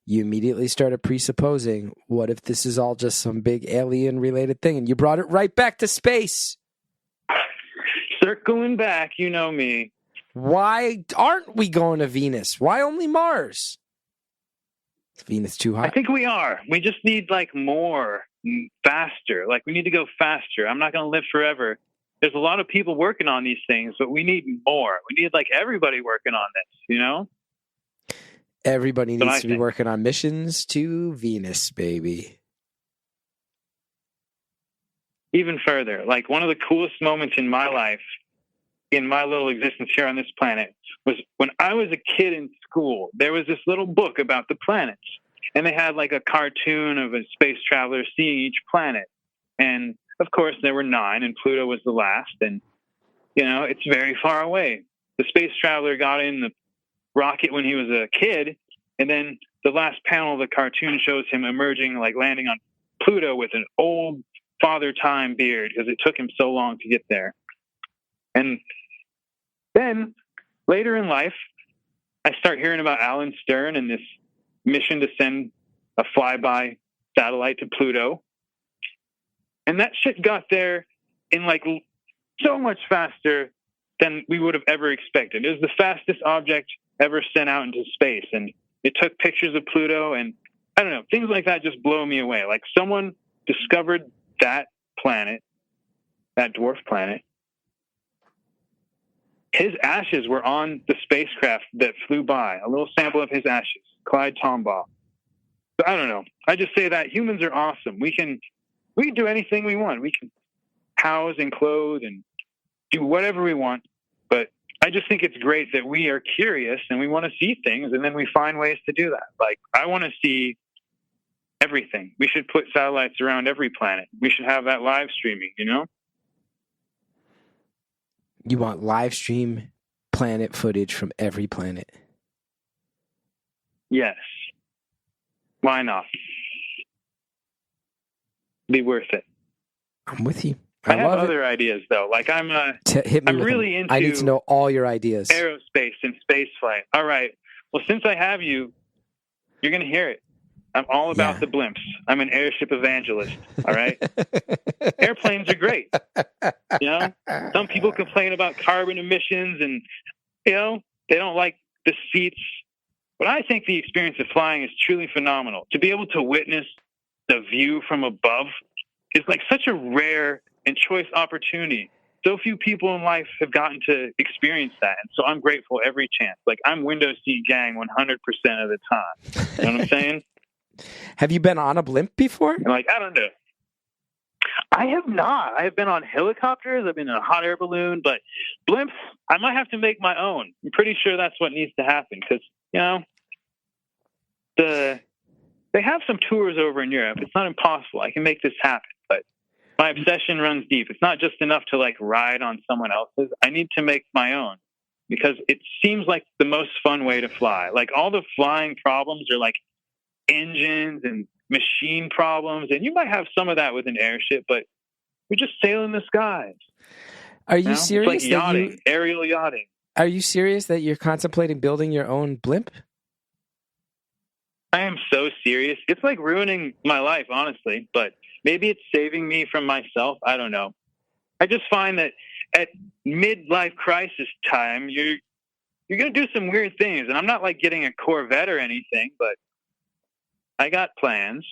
You immediately started presupposing, what if this is all just some big alien-related thing? And you brought it right back to space. Circling back, you know me. Why aren't we going to Venus? Why only Mars? Is Venus too hot? I think we are. We just need, like, more, faster. Like, we need to go faster. I'm not going to live forever. There's a lot of people working on these things, but we need more. We need, like, everybody working on this, Everybody needs to be working on missions to Venus, baby. Even further, like, one of the coolest moments in my life, in my little existence here on this planet, was when I was a kid in school. There was this little book about the planets, and they had like a cartoon of a space traveler seeing each planet. And of course, there were 9, and Pluto was the last. And, it's very far away. The space traveler got in the rocket when he was a kid, and then the last panel of the cartoon shows him emerging, like landing on Pluto with an old Father Time beard, because it took him so long to get there. And then later in life, I start hearing about Alan Stern and this mission to send a flyby satellite to Pluto. And that shit got there in like so much faster than we would have ever expected. It was the fastest object ever sent out into space. And it took pictures of Pluto, and I don't know, things like that just blow me away. Like, someone discovered that planet, that dwarf planet. His ashes were on the spacecraft that flew by, a little sample of his ashes, Clyde Tombaugh. So I don't know. I just say that humans are awesome. We can do anything we want. We can house and clothe and do whatever we want. But I just think it's great that we are curious and we want to see things, and then we find ways to do that. Like, I want to see everything. We should put satellites around every planet. We should have that live streaming, You want live stream planet footage from every planet? Yes. Why not? Be worth it. I'm with you. I have other ideas, though. Like, I'm really into. I need to know all your ideas. Aerospace and space flight. All right. Well, since I have you, you're going to hear it. I'm all about the blimps. I'm an airship evangelist. All right. Airplanes are great. Some people complain about carbon emissions, and they don't like the seats. But I think the experience of flying is truly phenomenal. To be able to witness the view from above is like such a rare and choice opportunity. So few people in life have gotten to experience that. And so I'm grateful every chance. Like, I'm window seat gang 100% of the time. You know what I'm saying? Have you been on a blimp before? Like, I don't know. I have not. I have been on helicopters. I've been in a hot air balloon. But blimps, I might have to make my own. I'm pretty sure that's what needs to happen. Because, they have some tours over in Europe. It's not impossible. I can make this happen. But My obsession runs deep. It's not just enough to like ride on someone else's. I need to make my own because it seems like the most fun way to fly. Like all the flying problems are like engines and machine problems, and you might have some of that with an airship, but we just sail in the skies. Are you serious? It's like yachting, aerial yachting. Are you serious that you're contemplating building your own blimp? I am so serious. It's like ruining my life, honestly, but maybe it's saving me from myself. I don't know. I just find that at midlife crisis time, you're going to do some weird things. And I'm not like getting a Corvette or anything, but I got plans.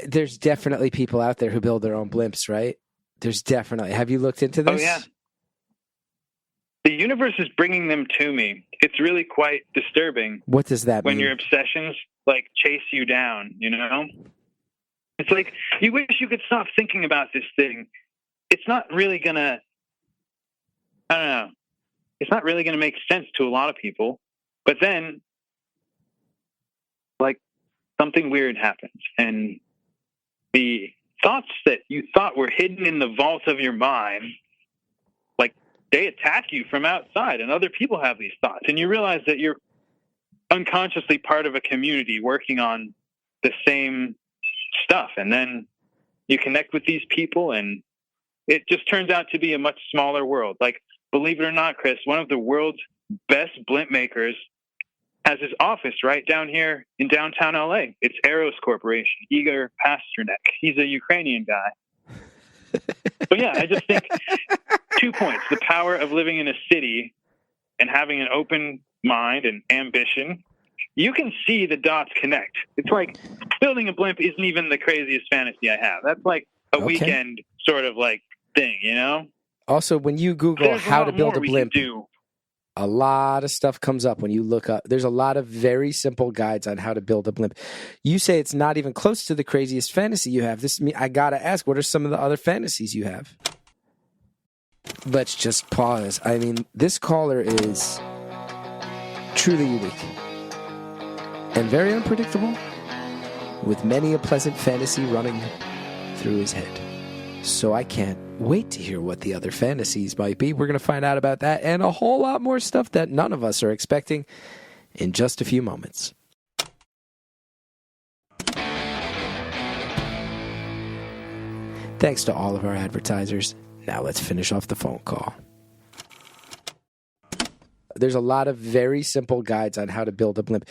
There's definitely people out there who build their own blimps, right? There's definitely. Have you looked into this? Oh, yeah. The universe is bringing them to me. It's really quite disturbing. What does that mean? When your obsessions like chase you down, you know? It's like you wish you could stop thinking about this thing. It's not really going to, I don't know. It's not really going to make sense to a lot of people. But then, like, something weird happens. And the thoughts that you thought were hidden in the vault of your mind, like, they attack you from outside, and other people have these thoughts. And you realize that you're unconsciously part of a community working on the same stuff. And then you connect with these people, and it just turns out to be a much smaller world. Like, believe it or not, Chris, one of the world's best blimp makers has his office right down here in downtown LA. It's Eros Corporation, Igor Pasternak. He's a Ukrainian guy. But yeah, I just think 2 points. The power of living in a city and having an open mind and ambition. You can see the dots connect. It's like building a blimp isn't even the craziest fantasy I have. That's like a weekend sort of like thing, you know? Also, when you Google how to build a blimp, do. A lot of stuff comes up when you look up. There's a lot of very simple guides on how to build a blimp. You say it's not even close to the craziest fantasy you have. I got to ask, what are some of the other fantasies you have? Let's just pause. I mean, this caller is truly unique and very unpredictable, with many a pleasant fantasy running through his head. So I can't wait to hear what the other fantasies might be. We're going to find out about that and a whole lot more stuff that none of us are expecting in just a few moments. Thanks to all of our advertisers. Now let's finish off the phone call. There's a lot of very simple guides on how to build a blimp.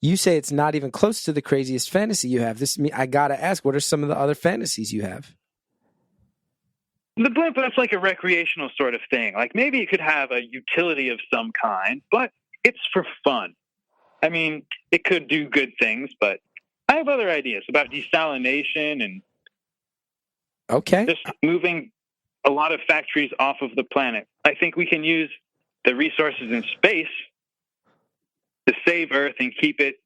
You say it's not even close to the craziest fantasy you have. I got to ask, what are some of the other fantasies you have? The blimp, that's like a recreational sort of thing. Like maybe it could have a utility of some kind, but it's for fun. I mean, it could do good things, but I have other ideas about desalination and just moving a lot of factories off of the planet. I think we can use the resources in space to save Earth and keep it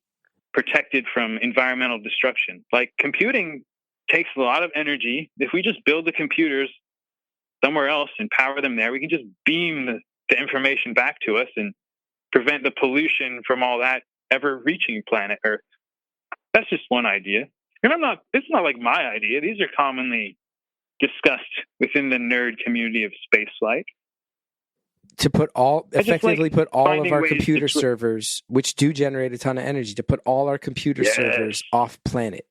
protected from environmental destruction. Like computing takes a lot of energy. If we just build the computers somewhere else and power them there, we can just beam the information back to us and prevent the pollution from all that ever reaching planet Earth. That's just one idea. And it's not like my idea. These are commonly discussed within the nerd community of spaceflight. To put all of our computer servers, which do generate a ton of energy, to put all our computer servers off planet.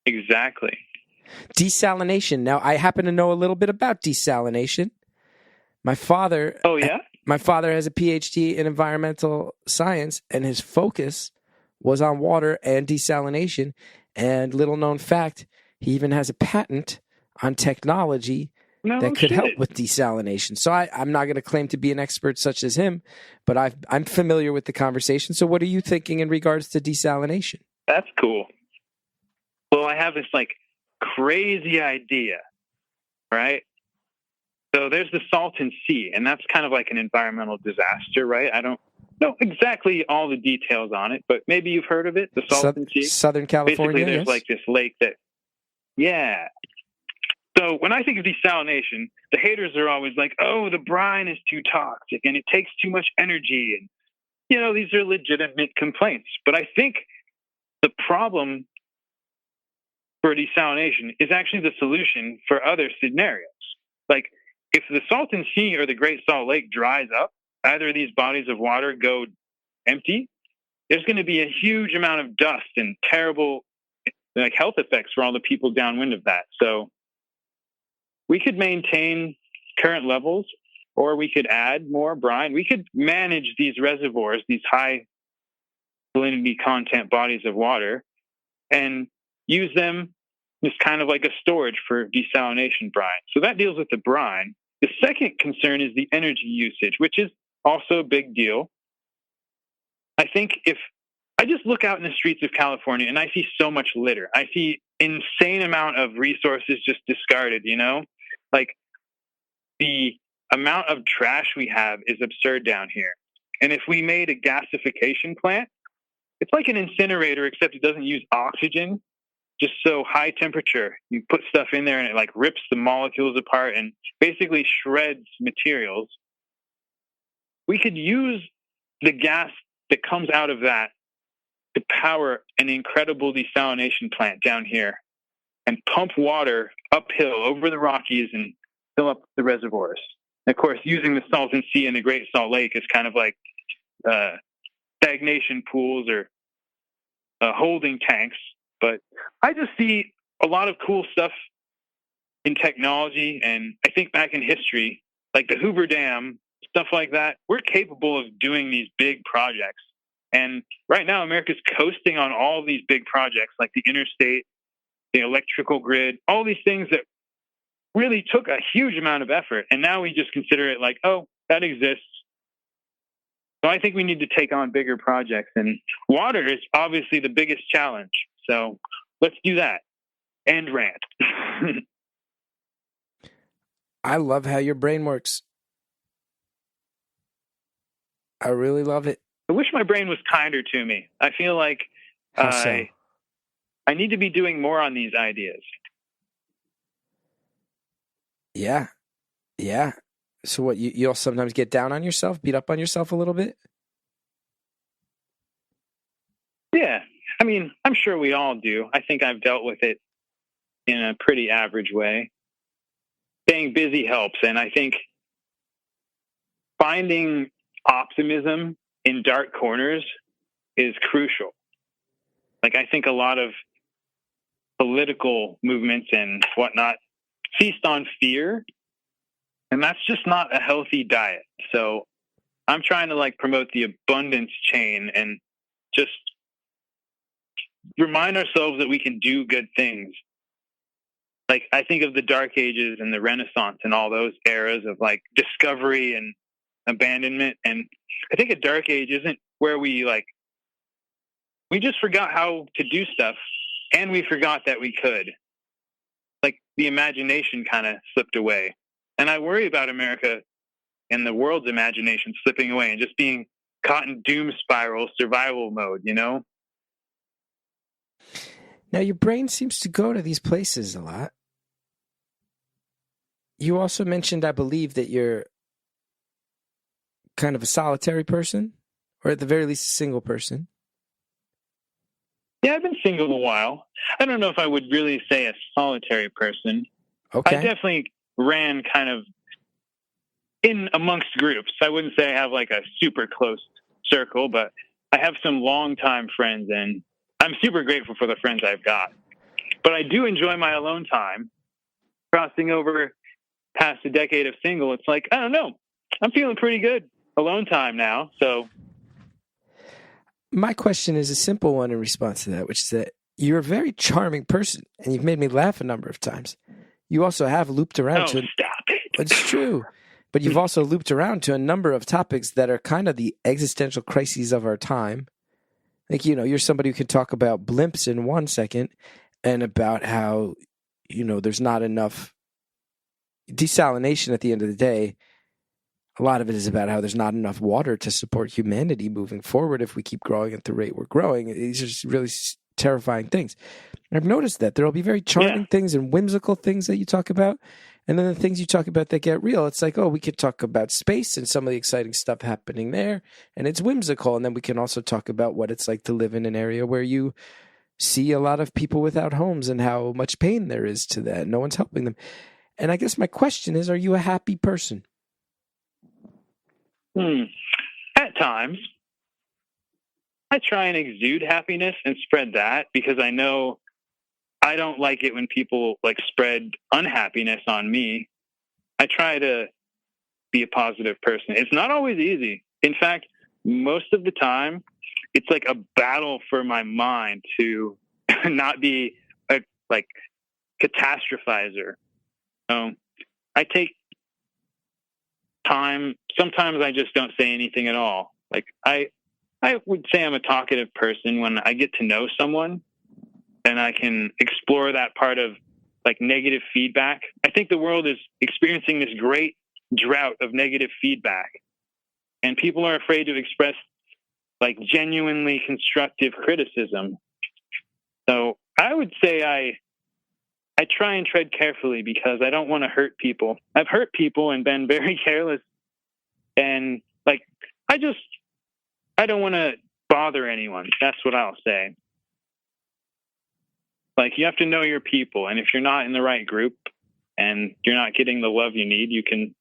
Exactly. Desalination. Now, I happen to know a little bit about desalination. My father has a PhD in environmental science, and his focus was on water and desalination. And little known fact, he even has a patent on technology that could help with desalination. So I'm not going to claim to be an expert such as him, but I'm familiar with the conversation. So what are you thinking in regards to desalination? That's cool. Well, I have this like crazy idea, right? So there's the Salton Sea, and that's kind of like an environmental disaster, right? I don't know exactly all the details on it, but maybe you've heard of it, the Salton Sea. Southern California, basically, there's like this lake that, So when I think of desalination, the haters are always like, oh, the brine is too toxic and it takes too much energy. And, these are legitimate complaints. But I think the problem for desalination is actually the solution for other scenarios. Like, if the Salton Sea or the Great Salt Lake dries up, either of these bodies of water go empty, there's going to be a huge amount of dust and terrible health effects for all the people downwind of that. So we could maintain current levels, or we could add more brine. We could manage these reservoirs, these high salinity content bodies of water, and use them as kind of like a storage for desalination brine. So that deals with the brine. The second concern is the energy usage, which is also a big deal. I think if I just look out in the streets of California and I see so much litter, I see insane amount of resources just discarded, like the amount of trash we have is absurd down here. And if we made a gasification plant, it's like an incinerator, except it doesn't use oxygen, just so high temperature. You put stuff in there and it rips the molecules apart and basically shreds materials. We could use the gas that comes out of that to power an incredible desalination plant down here and pump water uphill over the Rockies and fill up the reservoirs. And of course, using the Salton Sea and the Great Salt Lake is kind of like stagnation pools or holding tanks. But I just see a lot of cool stuff in technology, and I think back in history, like the Hoover Dam, stuff like that. We're capable of doing these big projects. And right now, America's coasting on all these big projects like the interstate, the electrical grid, all these things that really took a huge amount of effort. And now we just consider it like, oh, that exists. So I think we need to take on bigger projects. And water is obviously the biggest challenge. So let's do that. And rant. I love how your brain works. I really love it. I wish my brain was kinder to me. I feel like I need to be doing more on these ideas. Yeah. Yeah. So what, you'll sometimes get down on yourself, beat up on yourself a little bit? Yeah. I mean, I'm sure we all do. I think I've dealt with it in a pretty average way. Staying busy helps. And I think finding optimism in dark corners is crucial. I think a lot of political movements and whatnot feast on fear, and that's just not a healthy diet. So I'm trying to promote the abundance chain and just remind ourselves that we can do good things. I think of the Dark Ages and the Renaissance and all those eras of discovery and abandonment. And I think a dark age isn't where we just forgot how to do stuff, and we forgot that we could. The imagination kind of slipped away. And I worry about America and the world's imagination slipping away and just being caught in doom spiral survival mode, Now, your brain seems to go to these places a lot. You also mentioned, I believe, that you're kind of a solitary person, or at the very least a single person. Yeah, I've been single a while. I don't know if I would really say a solitary person. Okay. I definitely ran kind of in amongst groups. I wouldn't say I have a super close circle, but I have some longtime friends, and I'm super grateful for the friends I've got. But I do enjoy my alone time. Crossing over past a decade of single, it's I don't know. I'm feeling pretty good. Alone time now, so. My question is a simple one in response to that, which is that you're a very charming person, and you've made me laugh a number of times. You also have looped around Stop it. It's true. But you've also looped around to a number of topics that are kind of the existential crises of our time. You're somebody who can talk about blimps in 1 second and about how, there's not enough desalination at the end of the day. A lot of it is about how there's not enough water to support humanity moving forward if we keep growing at the rate we're growing. These are just really terrifying things. I've noticed that there will be very charming things and whimsical things that you talk about, and then the things you talk about that get real. It's we could talk about space and some of the exciting stuff happening there, and it's whimsical. And then we can also talk about what it's like to live in an area where you see a lot of people without homes and how much pain there is to that. No one's helping them. And I guess my question is, are you a happy person? At times. I try and exude happiness and spread that because I know I don't like it when people like spread unhappiness on me. I try to be a positive person. It's not always easy. In fact, most of the time, it's like a battle for my mind to not be a like catastrophizer. I take time. Sometimes I just don't say anything at all. Like I would say I'm a talkative person when I get to know someone and I can explore that part of like negative feedback. I think the world is experiencing this great drought of negative feedback, and people are afraid to express like genuinely constructive criticism. So I would say I try and tread carefully because I don't want to hurt people. I've hurt people and been very careless, and like I don't want to bother anyone. That's what I'll say. Like, you have to know your people, and if you're not in the right group and you're not getting the love you need, you can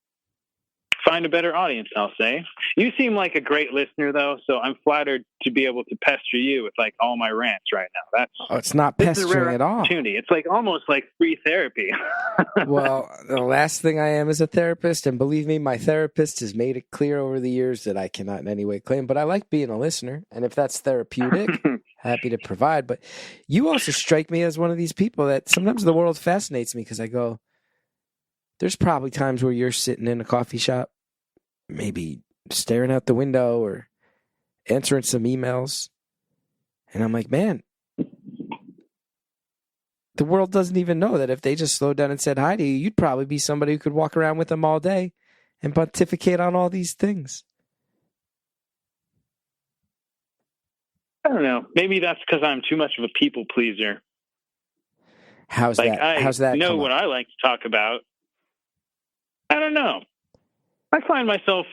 find a better audience, I'll say. You seem like a great listener, though, so I'm flattered to be able to pester you with, like, all my rants right now. It's not pestering at all. It's like almost like free therapy. Well, the last thing I am is a therapist, and believe me, my therapist has made it clear over the years that I cannot in any way claim, but I like being a listener, and if that's therapeutic, happy to provide. But you also strike me as one of these people that sometimes the world fascinates me because I go, there's probably times where you're sitting in a coffee shop, maybe staring out the window or answering some emails. And I'm like, man, the world doesn't even know that if they just slowed down and said hi to you, you'd probably be somebody who could walk around with them all day and pontificate on all these things. I don't know. Maybe that's because I'm too much of a people pleaser. How's that? I know what I like to talk about. I don't know. I find myself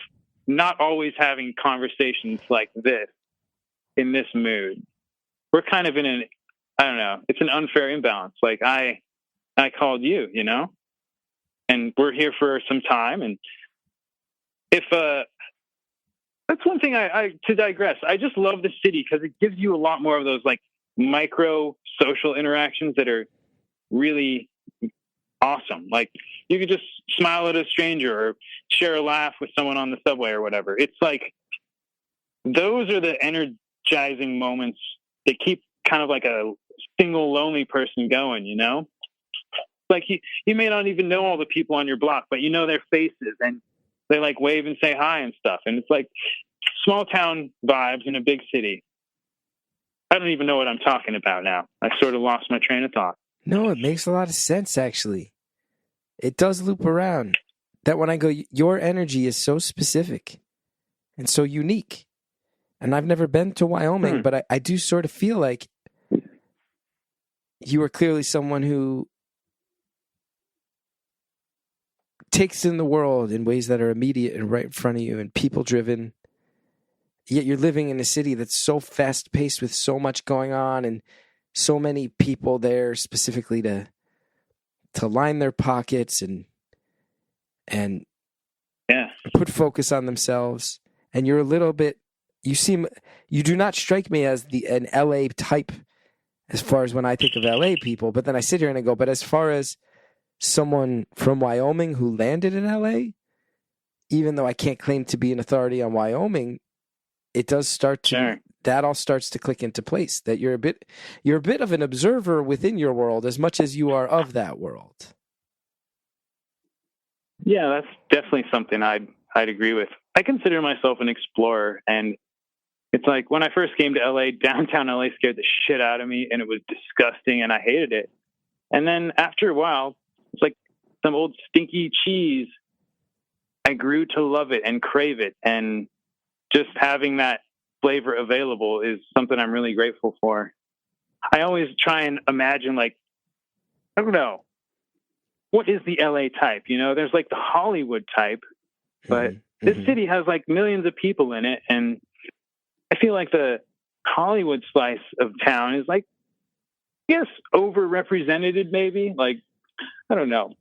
not always having conversations like this in this mood. We're kind of in I don't know, it's an unfair imbalance. Like I called you, you know, and we're here for some time. And if, that's one thing to digress. I just love the city because it gives you a lot more of those like micro social interactions that are really awesome. Like you could just smile at a stranger or share a laugh with someone on the subway or whatever. It's like those are the energizing moments that keep kind of like a single lonely person going, you know? Like you may not even know all the people on your block, but you know their faces and they like wave and say hi and stuff. And it's like small town vibes in a big city. I don't even know what I'm talking about now. I sort of lost my train of thought. No, it makes a lot of sense, actually. It does loop around. That when I go, your energy is so specific and so unique. And I've never been to Wyoming, but I do sort of feel like you are clearly someone who takes in the world in ways that are immediate and right in front of you and people-driven. Yet you're living in a city that's so fast-paced with so much going on and so many people there specifically to line their pockets and put focus on themselves. And you're a little bit, you do not strike me as an LA type as far as when I think of LA people. But then I sit here and I go, but as far as someone from Wyoming who landed in LA, even though I can't claim to be an authority on Wyoming, it does start to, that all starts to click into place, that you're a bit of an observer within your world as much as you are of that world. Yeah, that's definitely something I'd agree with. I consider myself an explorer, and it's like when I first came to LA, downtown LA scared the shit out of me, and it was disgusting, and I hated it. And then after a while, it's like some old stinky cheese. I grew to love it and crave it, and just having that flavor available is something I'm really grateful for. I always try and imagine, like, I don't know, what is the LA type? You know, there's like the Hollywood type, but this city has like millions of people in it. And I feel like the Hollywood slice of town is like I guess, overrepresented maybe. Like, I don't know.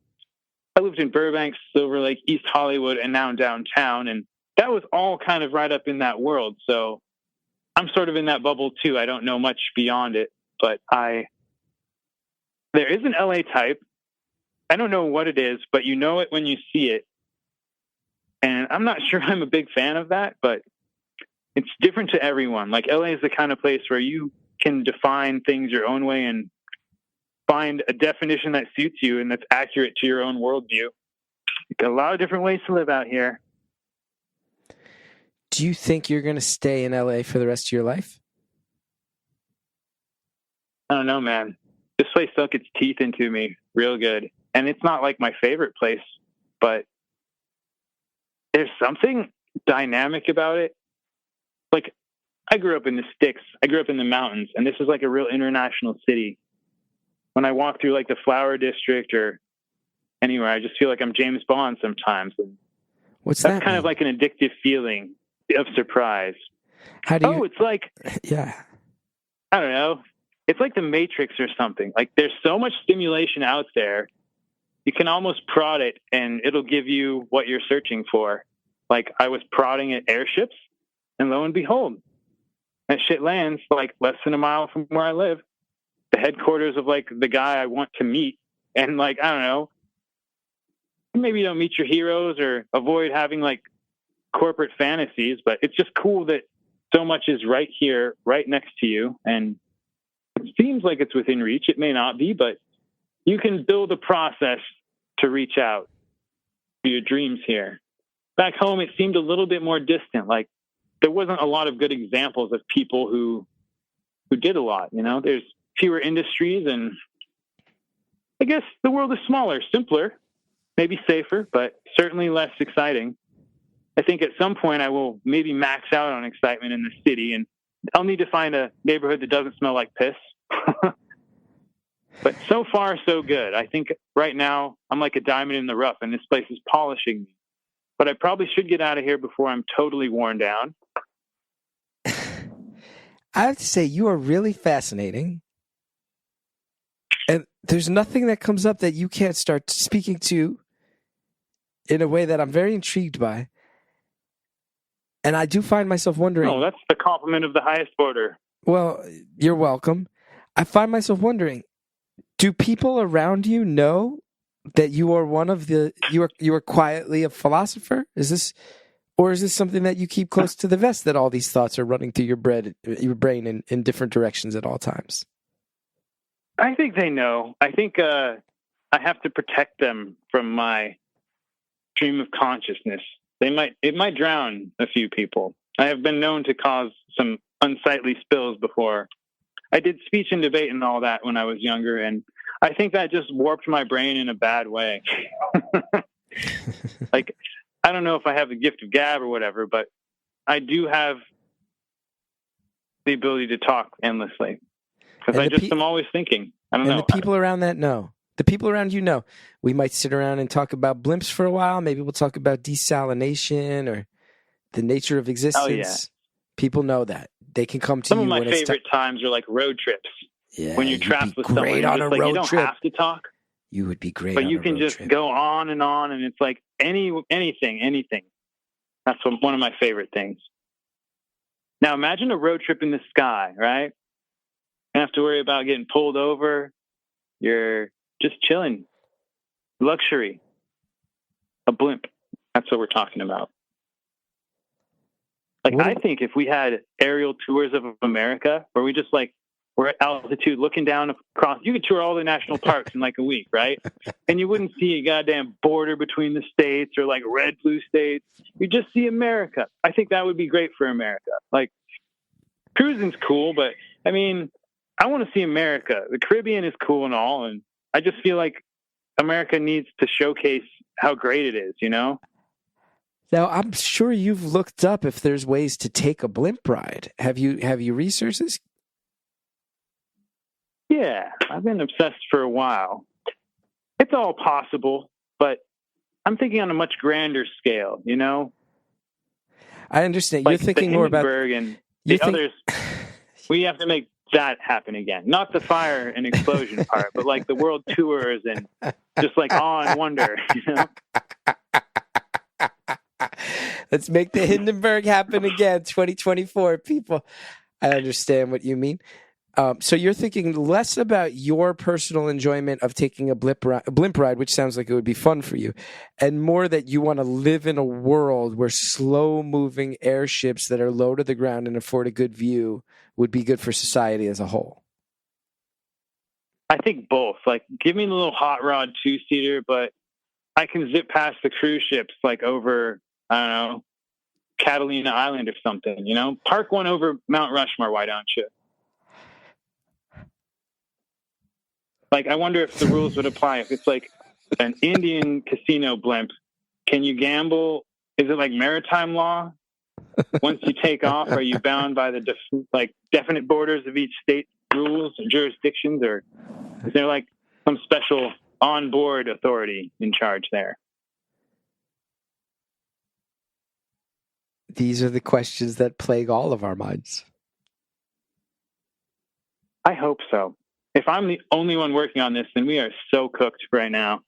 I lived in Burbank, Silver Lake, East Hollywood, and now downtown. And that was all kind of right up in that world. So I'm sort of in that bubble too. I don't know much beyond it, but there is an LA type. I don't know what it is, but you know it when you see it. And I'm not sure I'm a big fan of that, but it's different to everyone. Like, LA is the kind of place where you can define things your own way and find a definition that suits you and that's accurate to your own worldview. Got a lot of different ways to live out here. Do you think you're going to stay in LA for the rest of your life? I don't know, man. This place sunk its teeth into me real good. And it's not like my favorite place, but there's something dynamic about it. Like, I grew up in the sticks. I grew up in the mountains, and this is like a real international city. When I walk through like the Flower District or anywhere, I just feel like I'm James Bond sometimes. And What's that's that kind mean? of like an addictive feeling of surprise. How do you? Oh, it's like, Yeah. I don't know. It's like the Matrix or something. Like, there's so much stimulation out there. You can almost prod it and it'll give you what you're searching for. Like, I was prodding at airships, and lo and behold, that shit lands like less than a mile from where I live. The headquarters of like the guy I want to meet. And like, I don't know, maybe you don't meet your heroes or avoid having like corporate fantasies, but it's just cool that so much is right here, right next to you. And it seems like it's within reach. It may not be, but you can build a process to reach out to your dreams here. Back home, it seemed a little bit more distant. Like, there wasn't a lot of good examples of people who did a lot. You know, there's fewer industries, and I guess the world is smaller, simpler, maybe safer, but certainly less exciting. I think at some point I will maybe max out on excitement in the city, and I'll need to find a neighborhood that doesn't smell like piss. But so far, so good. I think right now I'm like a diamond in the rough, and this place is polishing me. But I probably should get out of here before I'm totally worn down. I have to say, you are really fascinating. And there's nothing that comes up that you can't start speaking to in a way that I'm very intrigued by. And I do find myself wondering... Oh, that's the compliment of the highest order. Well, you're welcome. I find myself wondering, do people around you know that you are one of the... You are quietly a philosopher? Is this something that you keep close to the vest, that all these thoughts are running through your brain in different directions at all times? I think they know. I think I have to protect them from my stream of consciousness. It might drown a few people. I have been known to cause some unsightly spills before. I did speech and debate and all that when I was younger, and I think that just warped my brain in a bad way. Like, I don't know if I have the gift of gab or whatever, but I do have the ability to talk endlessly. Because I'm always thinking. I don't know. And the people around that know. The people around you know. We might sit around and talk about blimps for a while. Maybe we'll talk about desalination or the nature of existence. Oh, yeah. People know that. They can come to Some you. Some of my favorite times are like road trips. Yeah, when you're trapped with someone, on a road you don't trip. have to talk. You would be great. But on you a can road just trip. go on, and it's like anything. That's one of my favorite things. Now imagine a road trip in the sky, right? You don't have to worry about getting pulled over. You're just chilling. Luxury. A blimp. That's what we're talking about. Like, I think if we had aerial tours of America where we just like, we're at altitude looking down across, you could tour all the national parks in like a week, right? And you wouldn't see a goddamn border between the states or like red, blue states. You just see America. I think that would be great for America. Like, cruising's cool, but I mean, I want to see America. The Caribbean is cool and all, and I just feel like America needs to showcase how great it is, you know? Now, I'm sure you've looked up if there's ways to take a blimp ride. Have you researched this? Yeah, I've been obsessed for a while. It's all possible, but I'm thinking on a much grander scale, you know? I understand. Like you're thinking more about... and the others, we have to make that happen again. Not the fire and explosion part, but like the world tours and just like awe and wonder, you know? Let's make the Hindenburg happen again, 2024, people. I understand what you mean. So you're thinking less about your personal enjoyment of taking a blimp ride, which sounds like it would be fun for you, and more that you want to live in a world where slow-moving airships that are low to the ground and afford a good view would be good for society as a whole. I think both. Like, give me the little hot rod 2-seater, but I can zip past the cruise ships, like over, I don't know, Catalina Island or something, you know? Park one over Mount Rushmore, why don't you? Like, I wonder if the rules would apply. If it's like an Indian casino blimp, can you gamble? Is it like maritime law? Once you take off, are you bound by the definite borders of each state rules and jurisdictions? Or is there like some special onboard authority in charge there? These are the questions that plague all of our minds. I hope so. If I'm the only one working on this, then we are so cooked right now.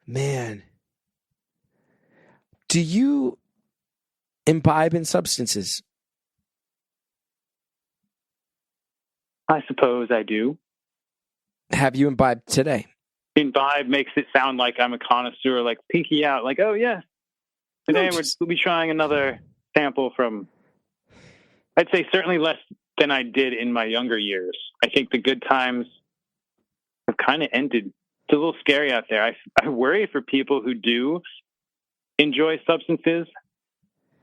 Man. Do you imbibe in substances? I suppose I do. Have you imbibed today? Imbibe makes it sound like I'm a connoisseur, like pinky out, like, oh, yeah. Today we'll be trying another sample from... I'd say certainly less than I did in my younger years. I think the good times have kind of ended. It's a little scary out there. I worry for people who do enjoy substances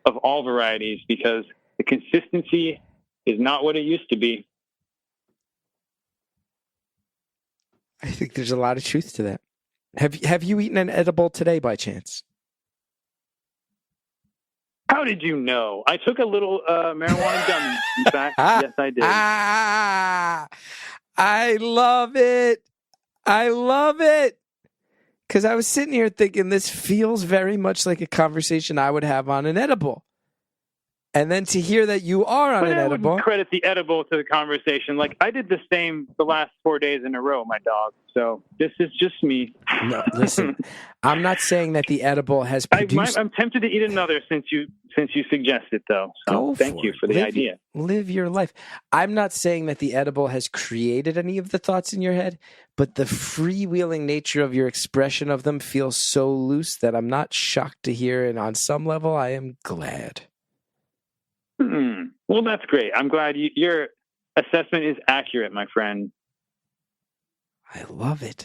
of all varieties because the consistency is not what it used to be. I think there's a lot of truth to that. Have you eaten an edible today by chance? How did you know? I took a little marijuana gummy. In fact, yes, I did. I love it. I love it. Because I was sitting here thinking this feels very much like a conversation I would have on an edible. And then to hear that you are on an edible. I wouldn't credit the edible to the conversation. Like, I did the same the last 4 days in a row, my dog. So this is just me. No, listen, I'm not saying that the edible has produced... I'm tempted to eat another since you suggested, though. So thank you for the idea. Live your life. I'm not saying that the edible has created any of the thoughts in your head, but the freewheeling nature of your expression of them feels so loose that I'm not shocked to hear, and on some level, I am glad. Well, that's great. I'm glad your assessment is accurate, my friend. I love it.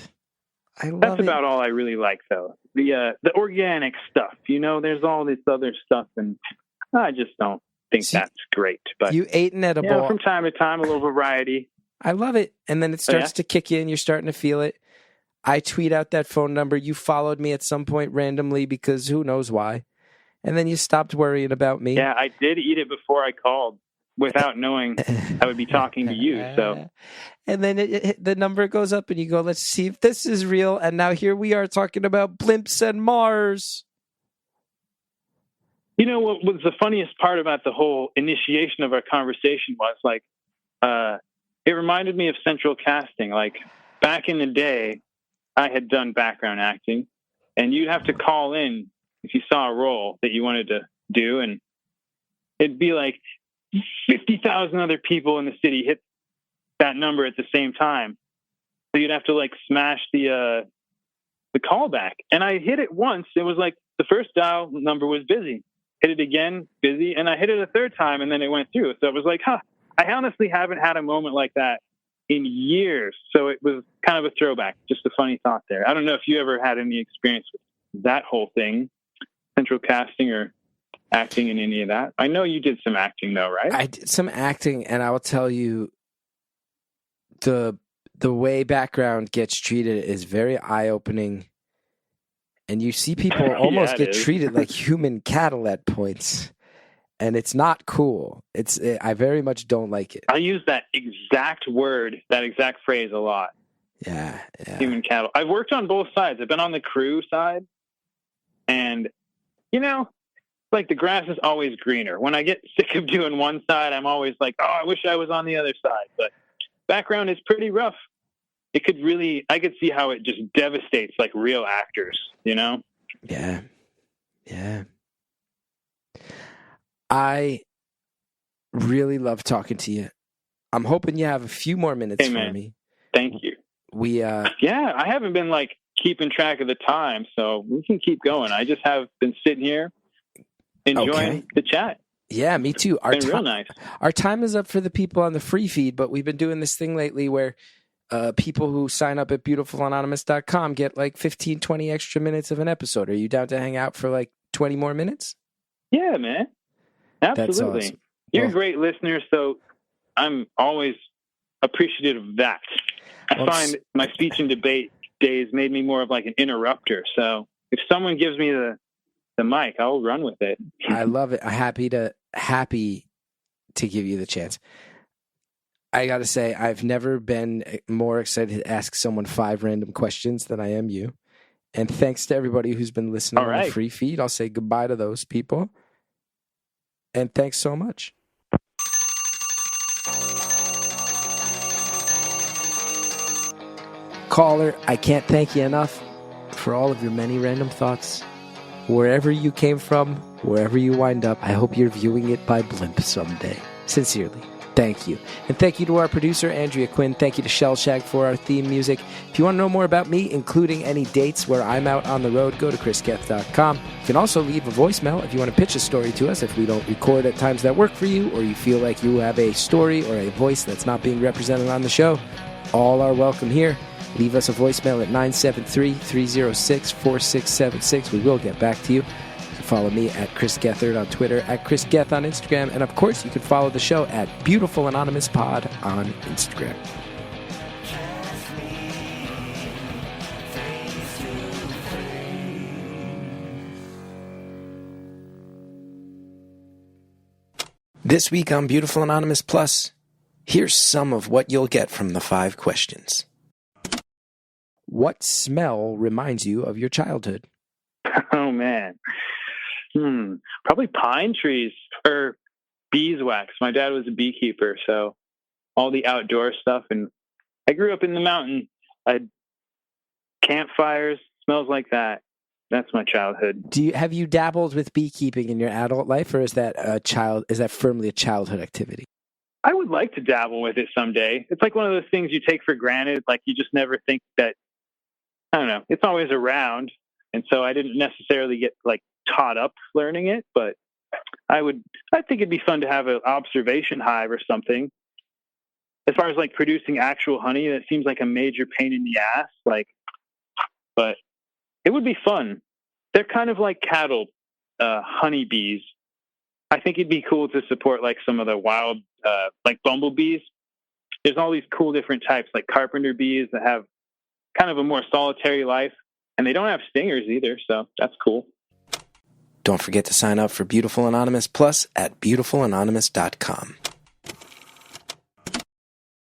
That's about all I really like, though. The organic stuff. You know, there's all this other stuff, and I just don't think that's great. But you ate an edible. Yeah, from time to time, a little variety. I love it. And then it starts to kick in. You're starting to feel it. I tweet out that phone number. You followed me at some point randomly because who knows why. And then you stopped worrying about me. Yeah, I did eat it before I called without knowing I would be talking to you. So, and then the number goes up and you go, let's see if this is real. And now here we are talking about blimps and Mars. You know, what was the funniest part about the whole initiation of our conversation was like, it reminded me of central casting. Like back in the day, I had done background acting and you'd have to call in if you saw a role that you wanted to do, and it'd be like 50,000 other people in the city hit that number at the same time. So you'd have to like smash the callback. And I hit it once. It was like the first dial number was busy. Hit it again, busy. And I hit it a third time and then it went through. So it was like, I honestly haven't had a moment like that in years. So it was kind of a throwback. Just a funny thought there. I don't know if you ever had any experience with that whole thing. Central casting or acting in any of that? I know you did some acting though, right? I did some acting, and I will tell you the way background gets treated is very eye-opening. And you see people almost get treated like human cattle at points. And it's not cool. I very much don't like it. I use that exact word, that exact phrase a lot. Yeah. Human cattle. I've worked on both sides. I've been on the crew side, and you know, like the grass is always greener. When I get sick of doing one side, I'm always like, oh, I wish I was on the other side. But background is pretty rough. I could see how it just devastates like real actors, you know? Yeah. Yeah. I really love talking to you. I'm hoping you have a few more minutes for me. Thank you. Yeah, I haven't been like keeping track of the time, so we can keep going. I just have been sitting here enjoying the chat. Yeah, me too. It's been real nice. Our time is up for the people on the free feed, but we've been doing this thing lately where people who sign up at beautifulanonymous.com get like 15, 20 extra minutes of an episode. Are you down to hang out for like 20 more minutes? Yeah, man. Absolutely. Awesome. You're a great listener, so I'm always appreciative of that. I find my speech and debate days made me more of like an interrupter. So if someone gives me the mic, I'll run with it. I love it. I'm happy to give you the chance. I got to say, I've never been more excited to ask someone 5 random questions than I am you. And thanks to everybody who's been listening on the free feed. I'll say goodbye to those people. And thanks so much. Caller, I can't thank you enough for all of your many random thoughts. Wherever you came from, wherever you wind up, I hope you're viewing it by blimp someday. Sincerely, thank you. And thank you to our producer, Andrea Quinn. Thank you to Shellshag for our theme music. If you want to know more about me, including any dates where I'm out on the road, go to chrisgeth.com. You can also leave a voicemail if you want to pitch a story to us if we don't record at times that work for you, or you feel like you have a story or a voice that's not being represented on the show. All are welcome here. Leave us a voicemail at 973-306-4676. We will get back to you. You can follow me at Chris Gethard on Twitter, at Chris Geth on Instagram, and of course you can follow the show at Beautiful Anonymous Pod on Instagram. This week on Beautiful Anonymous Plus, here's some of what you'll get from the 5 questions. What smell reminds you of your childhood? Oh, man. Probably pine trees or beeswax. My dad was a beekeeper, so all the outdoor stuff. And I grew up in the mountain. I had campfires, smells like that. That's my childhood. Have you dabbled with beekeeping in your adult life, or is that firmly a childhood activity? I would like to dabble with it someday. It's like one of those things you take for granted. Like you just never think that, I don't know, it's always around. And so I didn't necessarily get like taught up learning it, but I think it'd be fun to have an observation hive or something. As far as like producing actual honey, that seems like a major pain in the ass. But it would be fun. They're kind of like cattle, honeybees. I think it'd be cool to support like some of the wild, like bumblebees. There's all these cool different types, like carpenter bees that have kind of a more solitary life, and they don't have stingers either, so that's cool. Don't forget to sign up for Beautiful Anonymous Plus at beautifulanonymous.com.